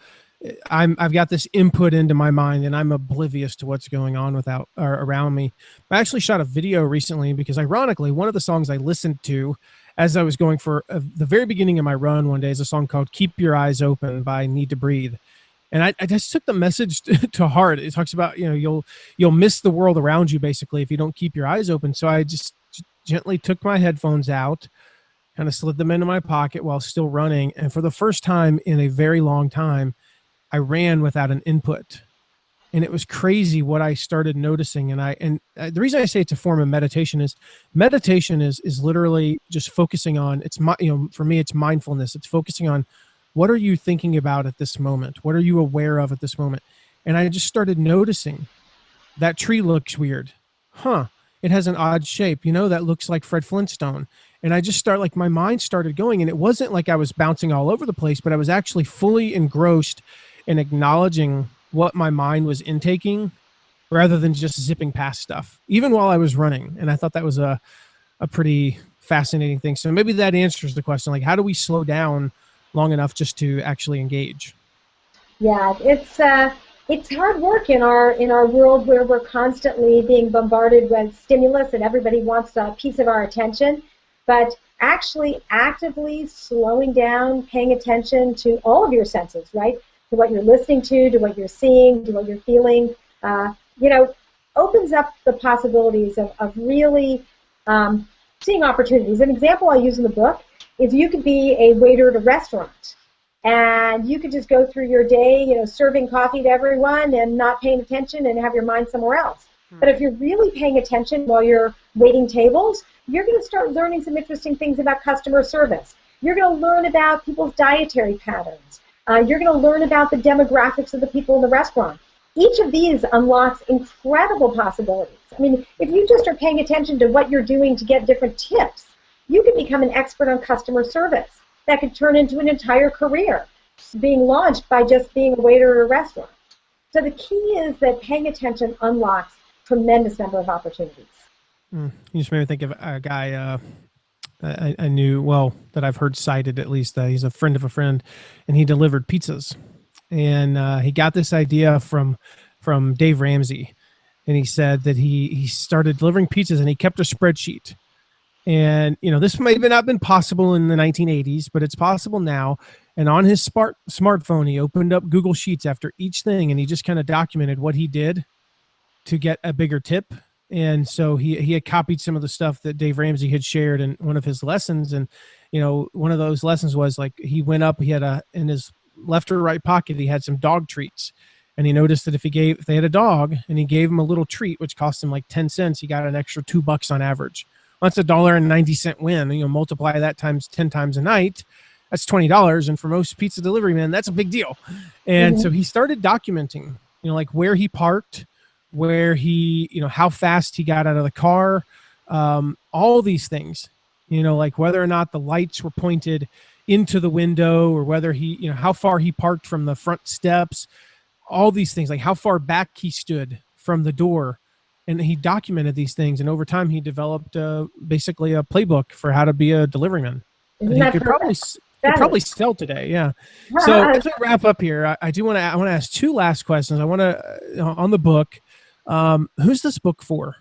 I've got this input into my mind, and I'm oblivious to what's going on around me. I actually shot a video recently because, ironically, one of the songs I listened to as I was going for the very beginning of my run one day is a song called "Keep Your Eyes Open" by Need to Breathe. And I just took the message to heart. It talks about, you know, you'll miss the world around you, basically, if you don't keep your eyes open. So I just gently took my headphones out, kind of slid them into my pocket while still running. And for the first time in a very long time, I ran without an input. And it was crazy what I started noticing. And the reason I say it's a form of meditation is literally just focusing on, for me, it's mindfulness. It's focusing on, what are you thinking about at this moment? What are you aware of at this moment? And I just started noticing that tree looks weird. It has an odd shape. You know, that looks like Fred Flintstone. And I just my mind started going, and it wasn't like I was bouncing all over the place, but I was actually fully engrossed in acknowledging what my mind was intaking rather than just zipping past stuff, even while I was running. And I thought that was a pretty fascinating thing. So maybe that answers the question, like, how do we slow down long enough just to actually engage? Yeah, it's hard work in our world where we're constantly being bombarded with stimulus and everybody wants a piece of our attention. But actually actively slowing down, paying attention to all of your senses, right? To what you're listening to what you're seeing, to what you're feeling, opens up the possibilities of really seeing opportunities. An example I use in the book is you could be a waiter at a restaurant, and you could just go through your day, serving coffee to everyone and not paying attention and have your mind somewhere else. But if you're really paying attention while you're waiting tables, you're going to start learning some interesting things about customer service. You're going to learn about people's dietary patterns. You're going to learn about the demographics of the people in the restaurant. Each of these unlocks incredible possibilities. I mean, if you just are paying attention to what you're doing to get different tips, you can become an expert on customer service. That could turn into an entire career being launched by just being a waiter at a restaurant. So the key is that paying attention unlocks tremendous number of opportunities. You just made me think of a guy I knew, well, that I've heard cited at least. He's a friend of a friend, and he delivered pizzas. And he got this idea from Dave Ramsey. And he said that he started delivering pizzas, and he kept a spreadsheet. And, this may have not been possible in the 1980s, but it's possible now. And on his smartphone, he opened up Google Sheets after each thing, and he just kind of documented what he did to get a bigger tip. And so he had copied some of the stuff that Dave Ramsey had shared in one of his lessons. And, one of those lessons was like, he went up, he had in his left or right pocket, he had some dog treats. And he noticed that if they had a dog and he gave him a little treat, which cost him like 10 cents, he got an extra $2 on average. Well, that's $1.90 win. Multiply that times 10 times a night. That's $20. And for most pizza delivery men, that's a big deal. And so he started documenting, like where he parked, where he, how fast he got out of the car, all these things, like whether or not the lights were pointed into the window, or whether he, how far he parked from the front steps, all these things, like how far back he stood from the door. And he documented these things. And over time, he developed basically a playbook for how to be a delivery man. He could probably sell today. Yeah. So as we wrap up here, I want to ask two last questions. I want to, on the book, who's this book for?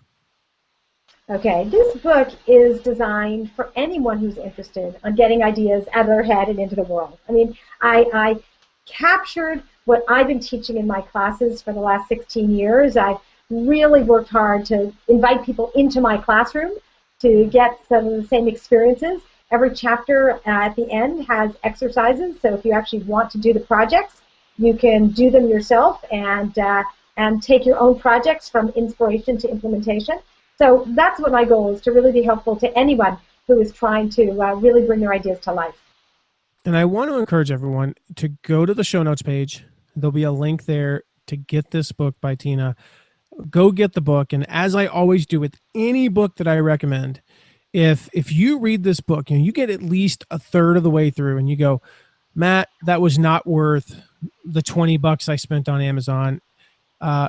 Okay, this book is designed for anyone who's interested in getting ideas out of their head and into the world. I mean, I captured what I've been teaching in my classes for the last 16 years. I've really worked hard to invite people into my classroom to get some of the same experiences. Every chapter at the end has exercises, so if you actually want to do the projects, you can do them yourself and take your own projects from inspiration to implementation. So that's what my goal is, to really be helpful to anyone who is trying to really bring their ideas to life. And I want to encourage everyone to go to the show notes page. There'll be a link there to get this book by Tina. Go get the book. And as I always do with any book that I recommend, if you read this book and you get at least a third of the way through and you go, Matt, that was not worth the $20 I spent on Amazon,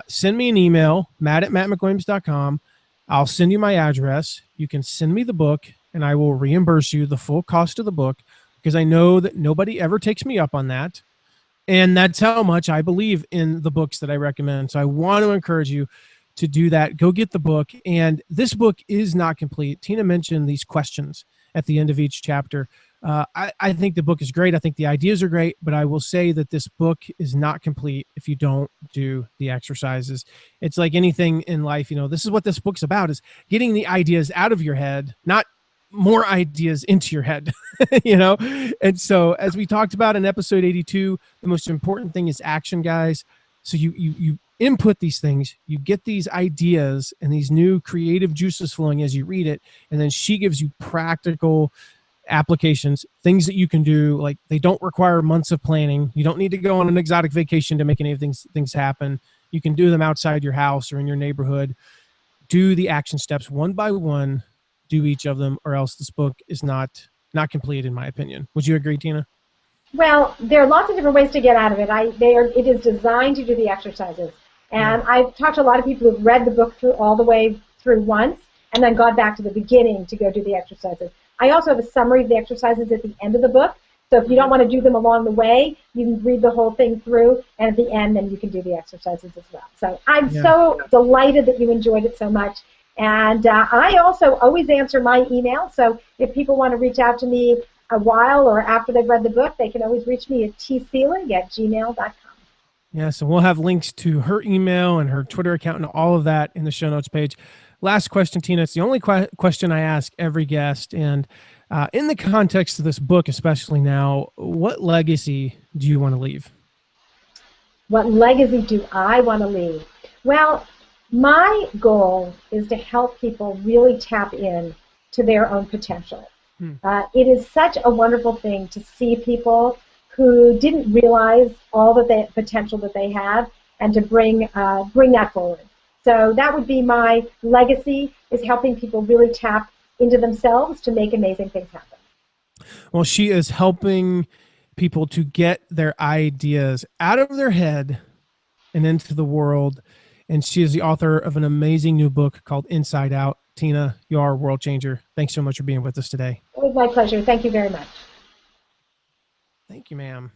send me an email, matt@mattmcwilliams.com. I'll send you my address. You can send me the book, and I will reimburse you the full cost of the book, because I know that nobody ever takes me up on that. And that's how much I believe in the books that I recommend. So I want to encourage you to do that. Go get the book. And this book is not complete. Tina mentioned these questions at the end of each chapter. I think the book is great. I think the ideas are great, but I will say that this book is not complete if you don't do the exercises. It's like anything in life, this is what this book's about, is getting the ideas out of your head, not more ideas into your head, And so as we talked about in episode 82, the most important thing is action, guys. So you input these things, you get these ideas and these new creative juices flowing as you read it. And then she gives you practical applications, things that you can do. Like, they don't require months of planning. You don't need to go on an exotic vacation to make any of things happen. You can do them outside your house or in your neighborhood. Do the action steps one by one, do each of them, or else this book is not complete, in my opinion. Would you agree, Tina? Well, there are lots of different ways to get out of it. It is designed to do the exercises. And I've talked to a lot of people who've read the book through all the way through once and then gone back to the beginning to go do the exercises. I also have a summary of the exercises at the end of the book. So if you don't want to do them along the way, you can read the whole thing through, and at the end, then you can do the exercises as well. So I'm so delighted that you enjoyed it so much. And I also always answer my email. So if people want to reach out to me a while or after they've read the book, they can always reach me at tseelig@gmail.com. Yeah, so we'll have links to her email and her Twitter account and all of that in the show notes page. Last question, Tina. It's the only question I ask every guest. And in the context of this book, especially now, what legacy do you want to leave? What legacy do I want to leave? Well, my goal is to help people really tap in to their own potential. It is such a wonderful thing to see people who didn't realize all the potential that they have, and to bring that forward. So that would be my legacy, is helping people really tap into themselves to make amazing things happen. Well, she is helping people to get their ideas out of their head and into the world. And she is the author of an amazing new book called Inside Out. Tina, you are a world changer. Thanks so much for being with us today. It was my pleasure. Thank you very much. Thank you, ma'am.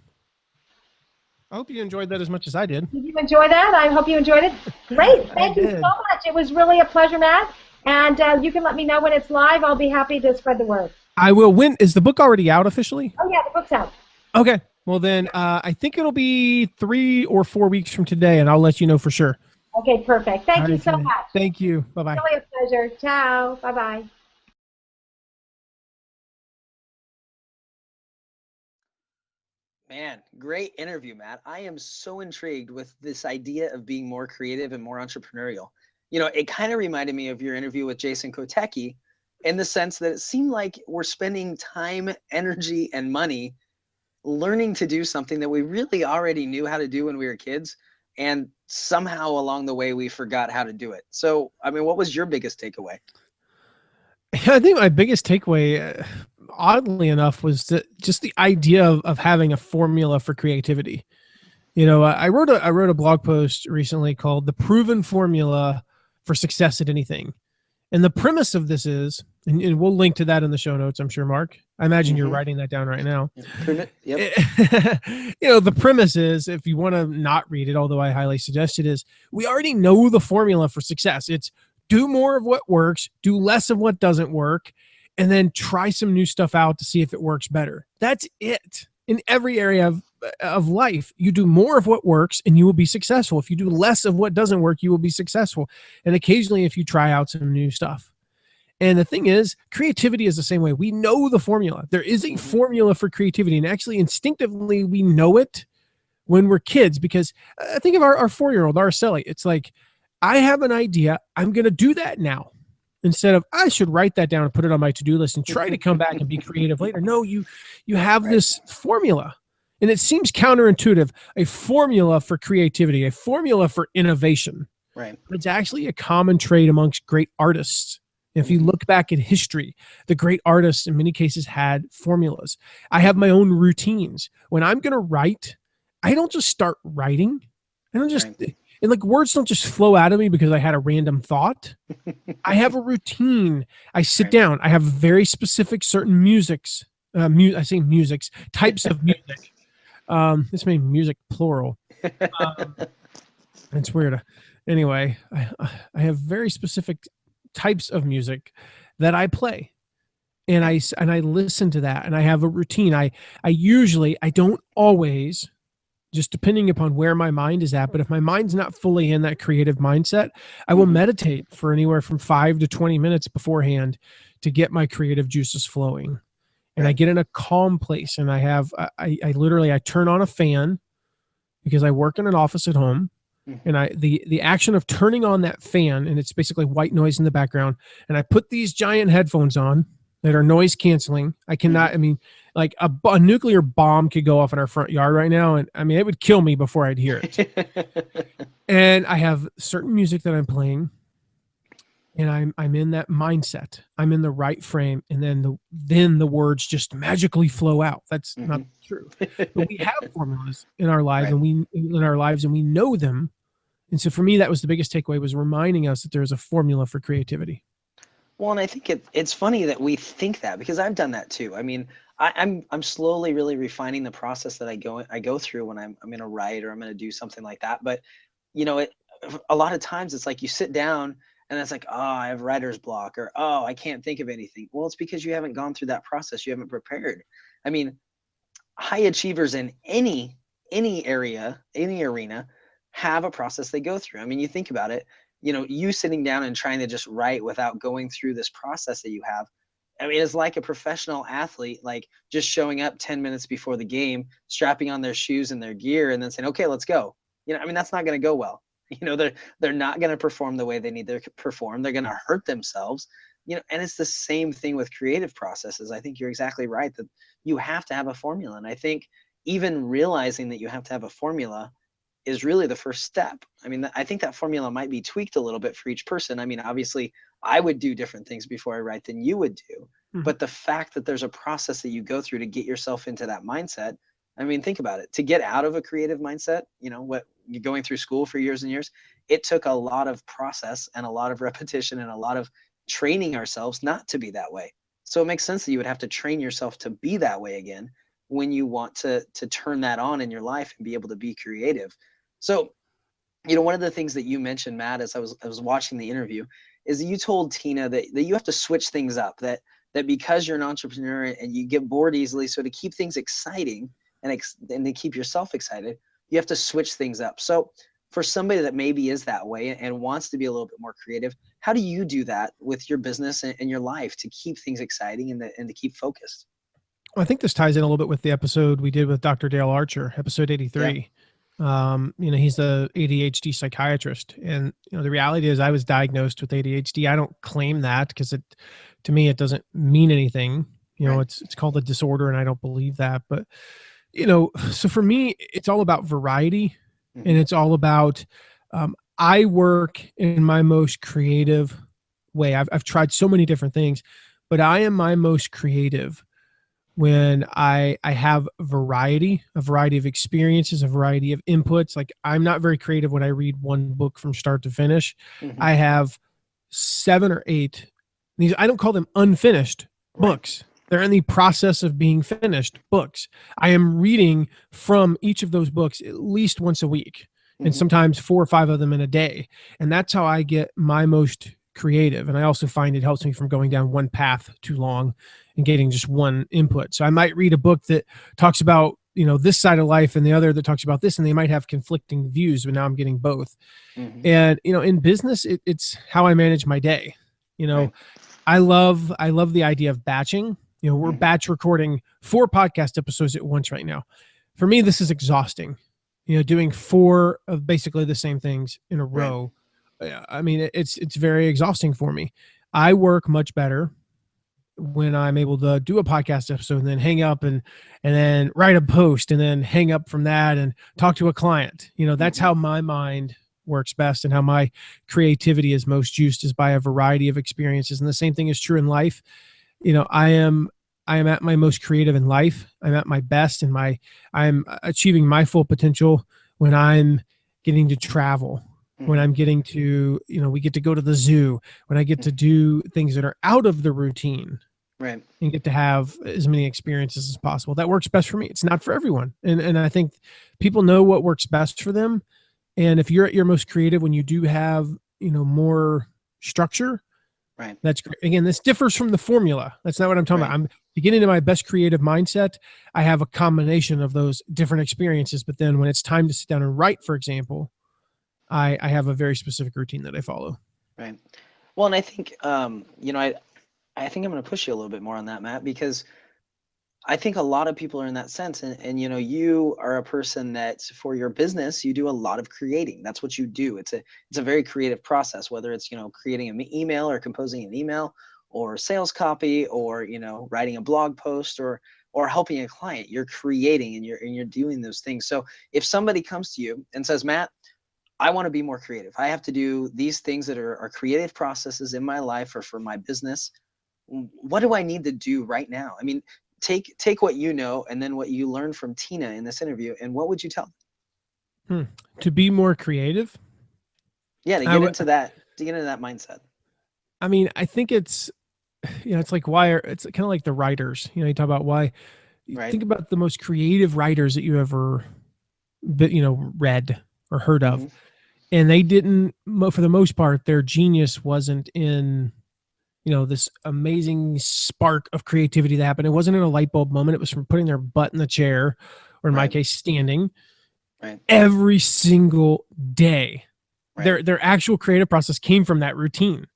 I hope you enjoyed that as much as I did. Did you enjoy that? I hope you enjoyed it. Great. Thank you so much. It was really a pleasure, Matt. And you can let me know when it's live. I'll be happy to spread the word. I will. When is the book already out officially? Oh, yeah, the book's out. Okay. Well, then I think it'll be 3 or 4 weeks from today, and I'll let you know for sure. Okay, perfect. Thank you so much. Thank you. Bye-bye. Really a pleasure. Ciao. Bye-bye. Man, great interview, Matt. I am so intrigued with this idea of being more creative and more entrepreneurial. You know, it kind of reminded me of your interview with Jason Kotecki, in the sense that it seemed like we're spending time, energy, and money learning to do something that we really already knew how to do when we were kids, and somehow along the way we forgot how to do it. So, I mean, what was your biggest takeaway? I think my biggest takeaway, oddly enough, was just the idea of having a formula for creativity. You know, I wrote a blog post recently called "The Proven Formula for Success at Anything," and the premise of this is, and we'll link to that in the show notes, I'm sure, Mark. I imagine you're writing that down right now. Yep. You know, the premise is, if you want to not read it, although I highly suggest it, is we already know the formula for success. It's do more of what works, do less of what doesn't work, and then try some new stuff out to see if it works better. That's it. In every area of life, you do more of what works and you will be successful. If you do less of what doesn't work, you will be successful. And occasionally, if you try out some new stuff. And the thing is, creativity is the same way. We know the formula. There is a formula for creativity. And actually, instinctively, we know it when we're kids, because I think of our 4-year-old, Araceli. It's like, I have an idea. I'm going to do that now. Instead of, I should write that down and put it on my to-do list and try to come back and be creative later. No, you have this formula. And it seems counterintuitive, a formula for creativity, a formula for innovation. Right. But it's actually a common trait amongst great artists. If you look back at history, the great artists in many cases had formulas. I have my own routines. When I'm going to write, I don't just start writing. I don't just, and like words don't just flow out of me because I had a random thought. I have a routine. I sit down. I have very specific certain musics. Types of music. This made music plural. It's weird. Anyway, I have very specific types of music that I play, and I listen to that, and I have a routine. I don't always, just depending upon where my mind is at, but if my mind's not fully in that creative mindset, I will meditate for anywhere from 5 to 20 minutes beforehand to get my creative juices flowing. And I get in a calm place, and I literally turn on a fan because I work in an office at home. And the action of turning on that fan, and it's basically white noise in the background, and I put these giant headphones on that are noise canceling. I cannot, I mean, like a nuclear bomb could go off in our front yard right now, and I mean, it would kill me before I'd hear it. And I have certain music that I'm playing, and I'm in that mindset. I'm in the right frame, and then the words just magically flow out. That's not true. But we have formulas in our lives, and we know them, And so for me, that was the biggest takeaway, was reminding us that there's a formula for creativity. Well, and I think it's funny that we think that, because I've done that too. I mean, I'm slowly really refining the process that I go through when I'm going to write or I'm going to do something like that. But a lot of times it's like you sit down and it's like, oh, I have writer's block, or oh, I can't think of anything. Well, it's because you haven't gone through that process. You haven't prepared. I mean, high achievers in any area, any arena, have a process they go through. I mean, you think about it, you sitting down and trying to just write without going through this process that you have. I mean, it's like a professional athlete, like just showing up 10 minutes before the game, strapping on their shoes and their gear, and then saying, okay, let's go. I mean, that's not going to go well. They're not going to perform the way they need to perform. They're going to hurt themselves. And it's the same thing with creative processes. I think you're exactly right that you have to have a formula. And I think even realizing that you have to have a formula is really the first step. I mean, I think that formula might be tweaked a little bit for each person. I mean, obviously I would do different things before I write than you would do. Mm-hmm. But the fact that there's a process that you go through to get yourself into that mindset, I mean, think about it. To get out of a creative mindset, what you're going through school for years and years, it took a lot of process and a lot of repetition and a lot of training ourselves not to be that way. So it makes sense that you would have to train yourself to be that way again when you want to turn that on in your life and be able to be creative. So, one of the things that you mentioned, Matt, as I was watching the interview, is that you told Tina that you have to switch things up, that because you're an entrepreneur and you get bored easily, so to keep things exciting and to keep yourself excited, you have to switch things up. So for somebody that maybe is that way and wants to be a little bit more creative, how do you do that with your business and your life to keep things exciting and to keep focused? Well, I think this ties in a little bit with the episode we did with Dr. Dale Archer, episode 83. Yeah. He's the ADHD psychiatrist. And, the reality is I was diagnosed with ADHD. I don't claim that because to me, it doesn't mean anything. Right. It's called a disorder and I don't believe that. But, so for me, it's all about variety. Mm-hmm. And it's all about, I work in my most creative way. I've tried so many different things, but I am my most creative when I have a variety of experiences, a variety of inputs. Like, I'm not very creative when I read one book from start to finish. Mm-hmm. I have 7 or 8. These, I don't call them unfinished books. They're in the process of being finished books. I am reading from each of those books at least once a week, mm-hmm. and sometimes 4 or 5 of them in a day. And that's how I get my most creative. And I also find it helps me from going down one path too long and getting just one input. So I might read a book that talks about, this side of life and the other that talks about this, and they might have conflicting views, but now I'm getting both. Mm-hmm. And, in business, it's how I manage my day. Right. I love the idea of batching. We're mm-hmm. batch recording 4 podcast episodes at once right now. For me, this is exhausting, doing 4 of basically the same things in a row. I mean, it's very exhausting for me. I work much better when I'm able to do a podcast episode and then hang up and then write a post and then hang up from that and talk to a client. That's how my mind works best, and how my creativity is most used is by a variety of experiences. And the same thing is true in life. I am at my most creative in life. I'm at my best and I'm achieving my full potential when I'm getting to travel, when I'm getting to, we get to go to the zoo, when I get to do things that are out of the routine, right, and get to have as many experiences as possible. That works best for me. It's not for everyone. And I think people know what works best for them. And if you're at your most creative when you do have, more structure, right, that's great. Again, this differs from the formula. That's not what I'm talking about. I'm beginning to my best creative mindset. I have a combination of those different experiences, but then when it's time to sit down and write, for example, I have a very specific routine that I follow. Right. Well, and I think, I think I'm going to push you a little bit more on that, Matt, because I think a lot of people are in that sense. And you are a person that for your business, you do a lot of creating. That's what you do. It's a very creative process, whether it's, creating an email or composing an email or sales copy or, writing a blog post or helping a client. You're creating and you're doing those things. So if somebody comes to you and says, Matt, I want to be more creative. I have to do these things that are creative processes in my life or for my business. What do I need to do right now? I mean, take what you know and then what you learned from Tina in this interview, and what would you tell them? To be more creative, Yeah, to get into that mindset. I mean, I think it's, it's like it's kind of like the writers, you talk about why, you Right. think about the most creative writers that you ever, read or heard of. Mm-hmm. And they didn't, for the most part, their genius wasn't in, this amazing spark of creativity that happened. It wasn't in a light bulb moment. It was from putting their butt in the chair, or in my case, standing, right, every single day. right. Their actual creative process came from that routine.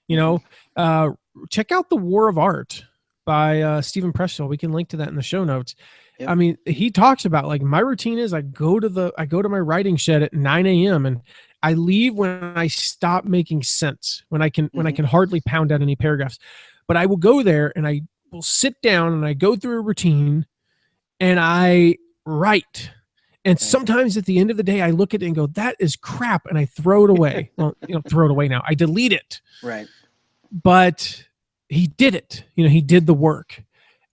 Check out The War of Art by Stephen Pressfield. We can link to that in the show notes. Yep. I mean, he talks about, like, my routine is I go to my writing shed at 9 a.m. and I leave when I stop making sense, when I can hardly pound out any paragraphs. But I will go there and I will sit down and I go through a routine and I write. And sometimes at the end of the day, I look at it and go, that is crap. And I throw it away. Well, throw it away now. I delete it. Right. But he did it. He did the work.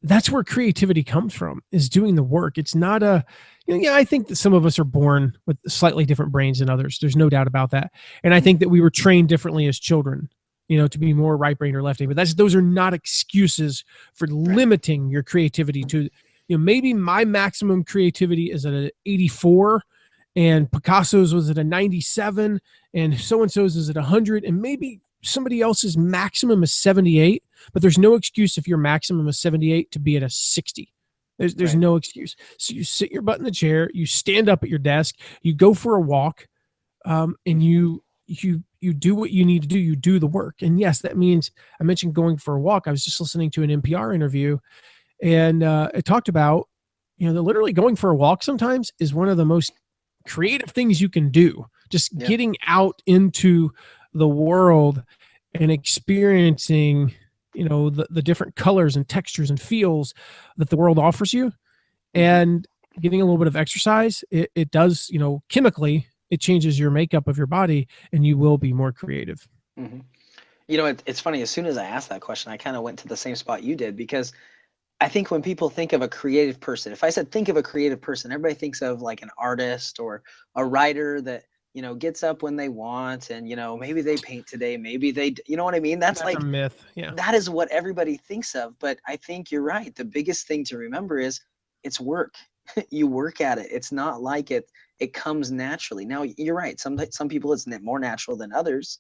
That's where creativity comes from, is doing the work. It's not I think that some of us are born with slightly different brains than others. There's no doubt about that. And I think that we were trained differently as children, to be more right brain or left brain. But those are not excuses for limiting your creativity to, maybe my maximum creativity is at an 84 and Picasso's was at a 97 and so-and-so's is at 100, and maybe somebody else's maximum is 78, but there's no excuse if your maximum is 78 to be at a 60. There's no excuse. So you sit your butt in the chair, you stand up at your desk, you go for a walk, and you do what you need to do. You do the work. And yes, that means, I mentioned going for a walk. I was just listening to an NPR interview, and it talked about, that literally going for a walk sometimes is one of the most creative things you can do. Just getting out into the world and experiencing, the different colors and textures and feels that the world offers you, and getting a little bit of exercise, it does, chemically, it changes your makeup of your body and you will be more creative. Mm-hmm. It's funny. As soon as I asked that question, I kind of went to the same spot you did, because I think when people think of a creative person, if I said think of a creative person, everybody thinks of like an artist or a writer that, gets up when they want, and, maybe they paint today, maybe they, you know what I mean? That's like a myth. Yeah. That is what everybody thinks of. But I think you're right. The biggest thing to remember is it's work. You work at it. It's not like it comes naturally. Now, you're right. Some people it's more natural than others,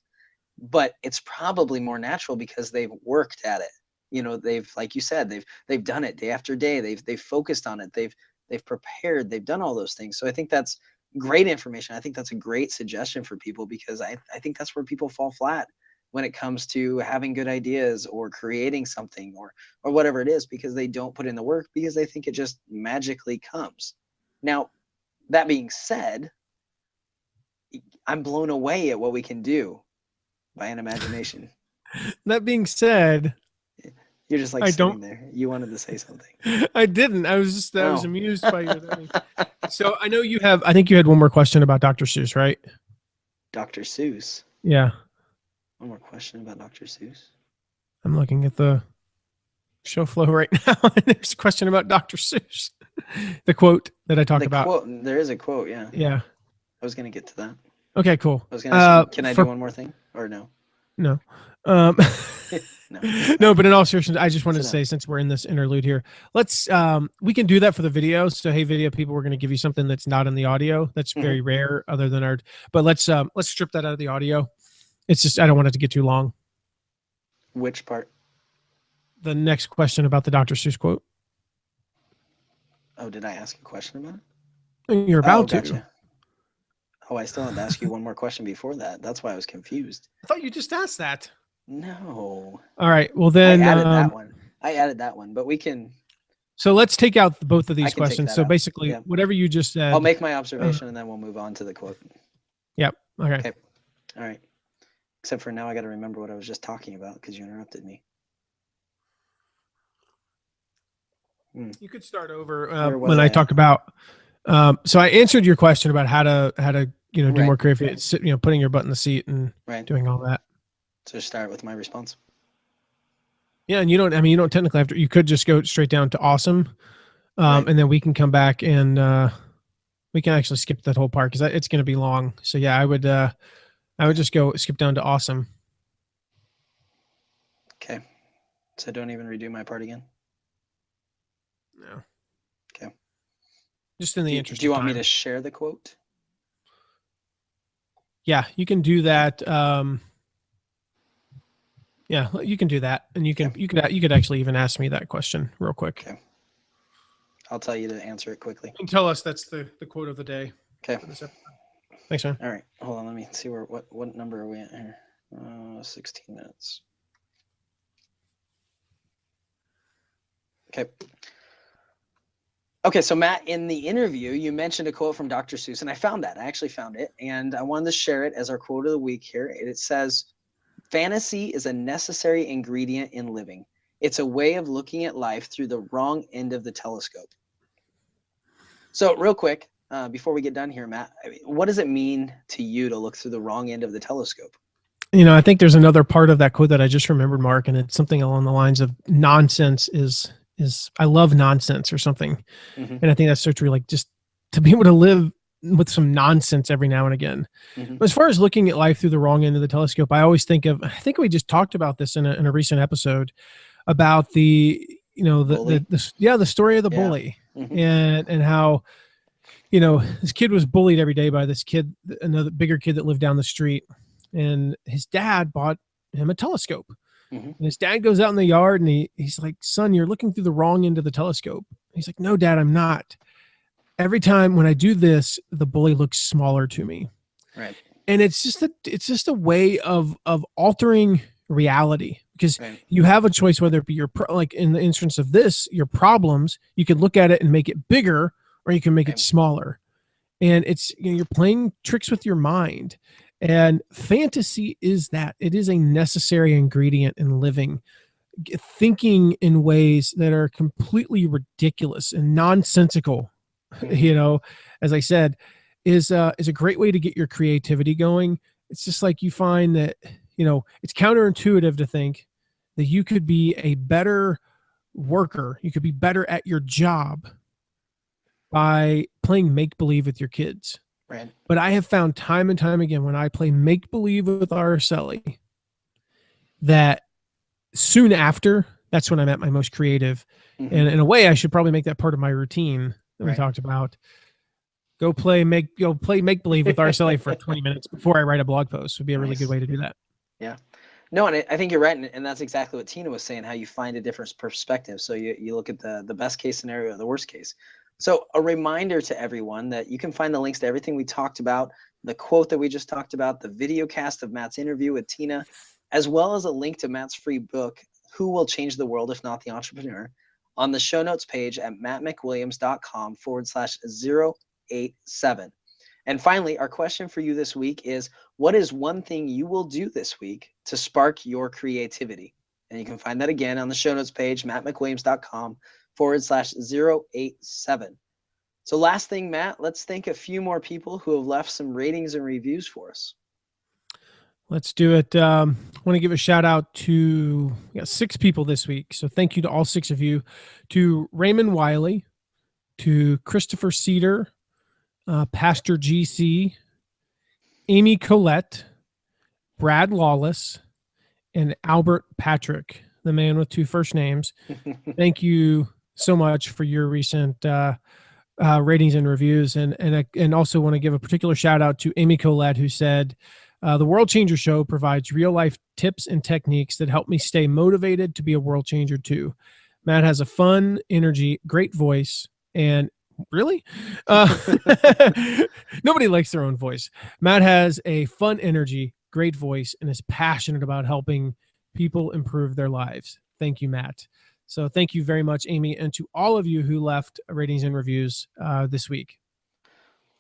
but it's probably more natural because they've worked at it. They've, like you said, they've done it day after day. They've focused on it. They've prepared. They've done all those things. So I think that's great information. I think that's a great suggestion for people, because I think that's where people fall flat when it comes to having good ideas or creating something or whatever it is, because they don't put in the work, because they think it just magically comes. Now, that being said, I'm blown away at what we can do by an imagination. That being said, you're just like sitting there. You wanted to say something. I didn't. I was just, I was amused by your thing. So I know I think you had one more question about Dr. Seuss, right? Dr. Seuss? Yeah. One more question about Dr. Seuss? I'm looking at the show flow right now, and there's a question about Dr. Seuss. The quote that I talked about. There is a quote, yeah. Yeah. I was going to get to that. Okay, cool. I was going to ask, can I do one more thing, or no? No. No. No, but in all seriousness, I just wanted to say, since we're in this interlude here, let's we can do that for the video. So, hey, video people, we're going to give you something that's not in the audio. That's very rare, other than our. But let's strip that out of the audio. It's just, I don't want it to get too long. Which part? The next question about the Dr. Seuss quote. Oh, did I ask a question about it? You're about gotcha. to. Oh, I still had to ask you one more question before that. That's why I was confused. I thought you just asked that. No. All right. Well, then I added that one, but we can. So let's take out both of these questions. So out. basically, whatever you just said. I'll make my observation and then we'll move on to the quote. Yep. Okay. All right. Except for now, I got to remember what I was just talking about because you interrupted me. You could start over when I talk about. So I answered your question about how to do more creative, putting your butt in the seat and doing all that. So start with my response. Yeah, and you don't technically have to. You could just go straight down to awesome, and then we can come back and we can actually skip that whole part because it's going to be long. So yeah, I would I would just skip down to awesome. Okay. So don't even redo my part again. No. Okay. Just in the interest of time. Do you want me to share the quote? Yeah, you can do that. Yeah, you can do that, and you could actually even ask me that question real quick. Okay. I'll tell you to answer it quickly. And tell us that's the quote of the day. Okay. Thanks, man. All right. Hold on. Let me see what number are we at here? 16 minutes. Okay. Okay, so Matt, in the interview, you mentioned a quote from Dr. Seuss, and I actually found it, and I wanted to share it as our quote of the week here. It says, "Fantasy is a necessary ingredient in living. It's a way of looking at life through the wrong end of the telescope." So real quick, before we get done here, Matt, what does it mean to you to look through the wrong end of the telescope? I think there's another part of that quote that I just remembered, Mark, and it's something along the lines of nonsense is I love nonsense or something. Mm-hmm. And I think that's so true. Like, just to be able to live with some nonsense every now and again. Mm-hmm. But as far as looking at life through the wrong end of the telescope, I always think we just talked about this in a recent episode about the story of the bully. Mm-hmm. and how, this kid was bullied every day by this kid, another bigger kid that lived down the street, and his dad bought him a telescope. Mm-hmm. And his dad goes out in the yard and he's like, "Son, you're looking through the wrong end of the telescope." He's like, "No, Dad, I'm not. Every time when I do this, the bully looks smaller to me." Right. And it's just a way of altering reality, because you have a choice, whether it be like in the instance of this, your problems, you could look at it and make it bigger, or you can make it smaller. And it's, you're playing tricks with your mind. And fantasy is that. It is a necessary ingredient in living. Thinking in ways that are completely ridiculous and nonsensical, as I said, is a great way to get your creativity going. It's just like you find that, it's counterintuitive to think that you could be a better worker, you could be better at your job by playing make-believe with your kids. Right. But I have found time and time again, when I play make-believe with Araceli, that soon after, that's when I'm at my most creative. Mm-hmm. And in a way, I should probably make that part of my routine that we talked about. Go play make-believe with Araceli for 20 minutes before I write a blog post would be a really good way to do that. Yeah. No, and I think you're right. And that's exactly what Tina was saying, how you find a different perspective. So you look at the best case scenario, the worst case. So a reminder to everyone that you can find the links to everything we talked about, the quote that we just talked about, the video cast of Matt's interview with Tina, as well as a link to Matt's free book, Who Will Change the World If Not the Entrepreneur, on the show notes page at mattmcwilliams.com/087. And finally, our question for you this week is, what is one thing you will do this week to spark your creativity? And you can find that again on the show notes page, mattmcwilliams.com/087. So last thing, Matt, let's thank a few more people who have left some ratings and reviews for us. Let's do it. I want to give a shout out to 6 people this week. So thank you to all 6 of you, to Raymond Wiley, to Christopher Cedar, Pastor GC, Amy Collette, Brad Lawless, and Albert Patrick, the man with 2 first names. Thank you so much for your recent ratings and reviews. And also want to give a particular shout out to Amy Collette, who said, "The World Changer Show provides real life tips and techniques that help me stay motivated to be a world changer too. Matt has a fun energy, great voice, and really? Nobody likes their own voice. Matt has a fun energy, great voice, and is passionate about helping people improve their lives." Thank you, Matt. So thank you very much, Amy, and to all of you who left ratings and reviews this week.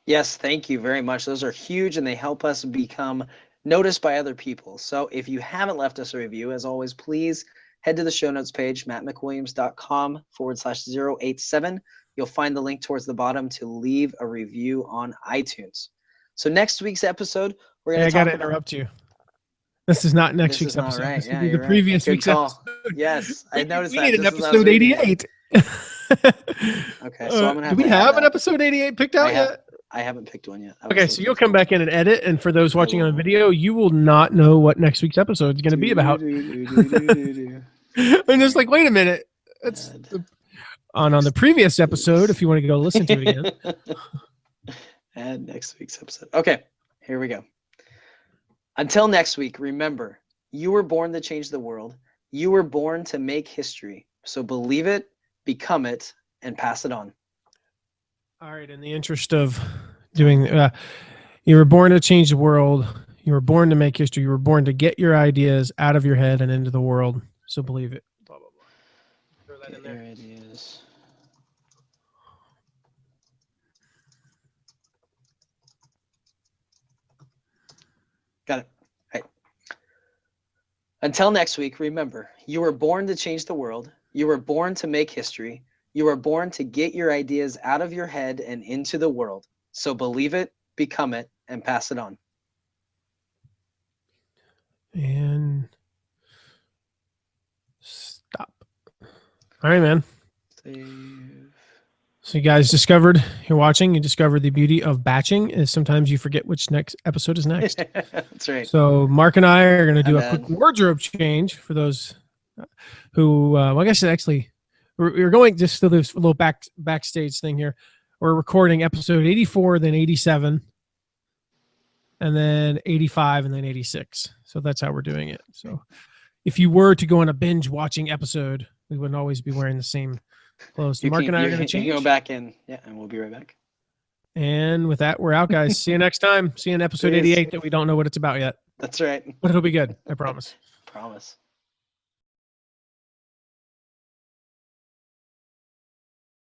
Yes, thank you very much. Those are huge, and they help us become noticed by other people. So if you haven't left us a review, as always, please head to the show notes page, mattmcwilliams.com/087. You'll find the link towards the bottom to leave a review on iTunes. So next week's episode, we're going to I got to interrupt you. This is not next week's episode. Right. This will be the previous week's episode. Yes, I noticed we that. We need an episode 88. Okay, so I'm going to have do we have an episode 88 picked out yet? I haven't picked one yet. Okay, so you'll come back in and edit, and for those watching on video, you will not know what next week's episode is going to be about. I'm just like, wait a minute. That's on the previous episode, if you want to go listen to it again. And next week's episode. Okay, here we go. Until next week, remember, you were born to change the world. You were born to make history. So believe it, become it, and pass it on. All right, in the interest of doing, you were born to change the world. You were born to make history. You were born to get your ideas out of your head and into the world. So believe it. Blah, blah, blah. Throw that in there. Your ideas. Got it. Right. Until next week, remember, you were born to change the world. You were born to make history. You were born to get your ideas out of your head and into the world. So believe it, become it, and pass it on. And stop. All right, man. Save. So you guys discovered, you're watching, you discovered the beauty of batching is sometimes you forget which next episode is next. That's right. So Mark and I are going to do a quick wardrobe change for those who, well, I guess actually, we're going just to this little backstage thing here. We're recording episode 84, then 87, and then 85, and then 86. So that's how we're doing it. So if you were to go on a binge watching episode, we wouldn't always be wearing the same clothes. So Mark and I are going to change. You go back in. Yeah, and we'll be right back. And with that, we're out, guys. See you next time. See you in episode 88 that we don't know what it's about yet. That's right. But it'll be good. I promise. Promise.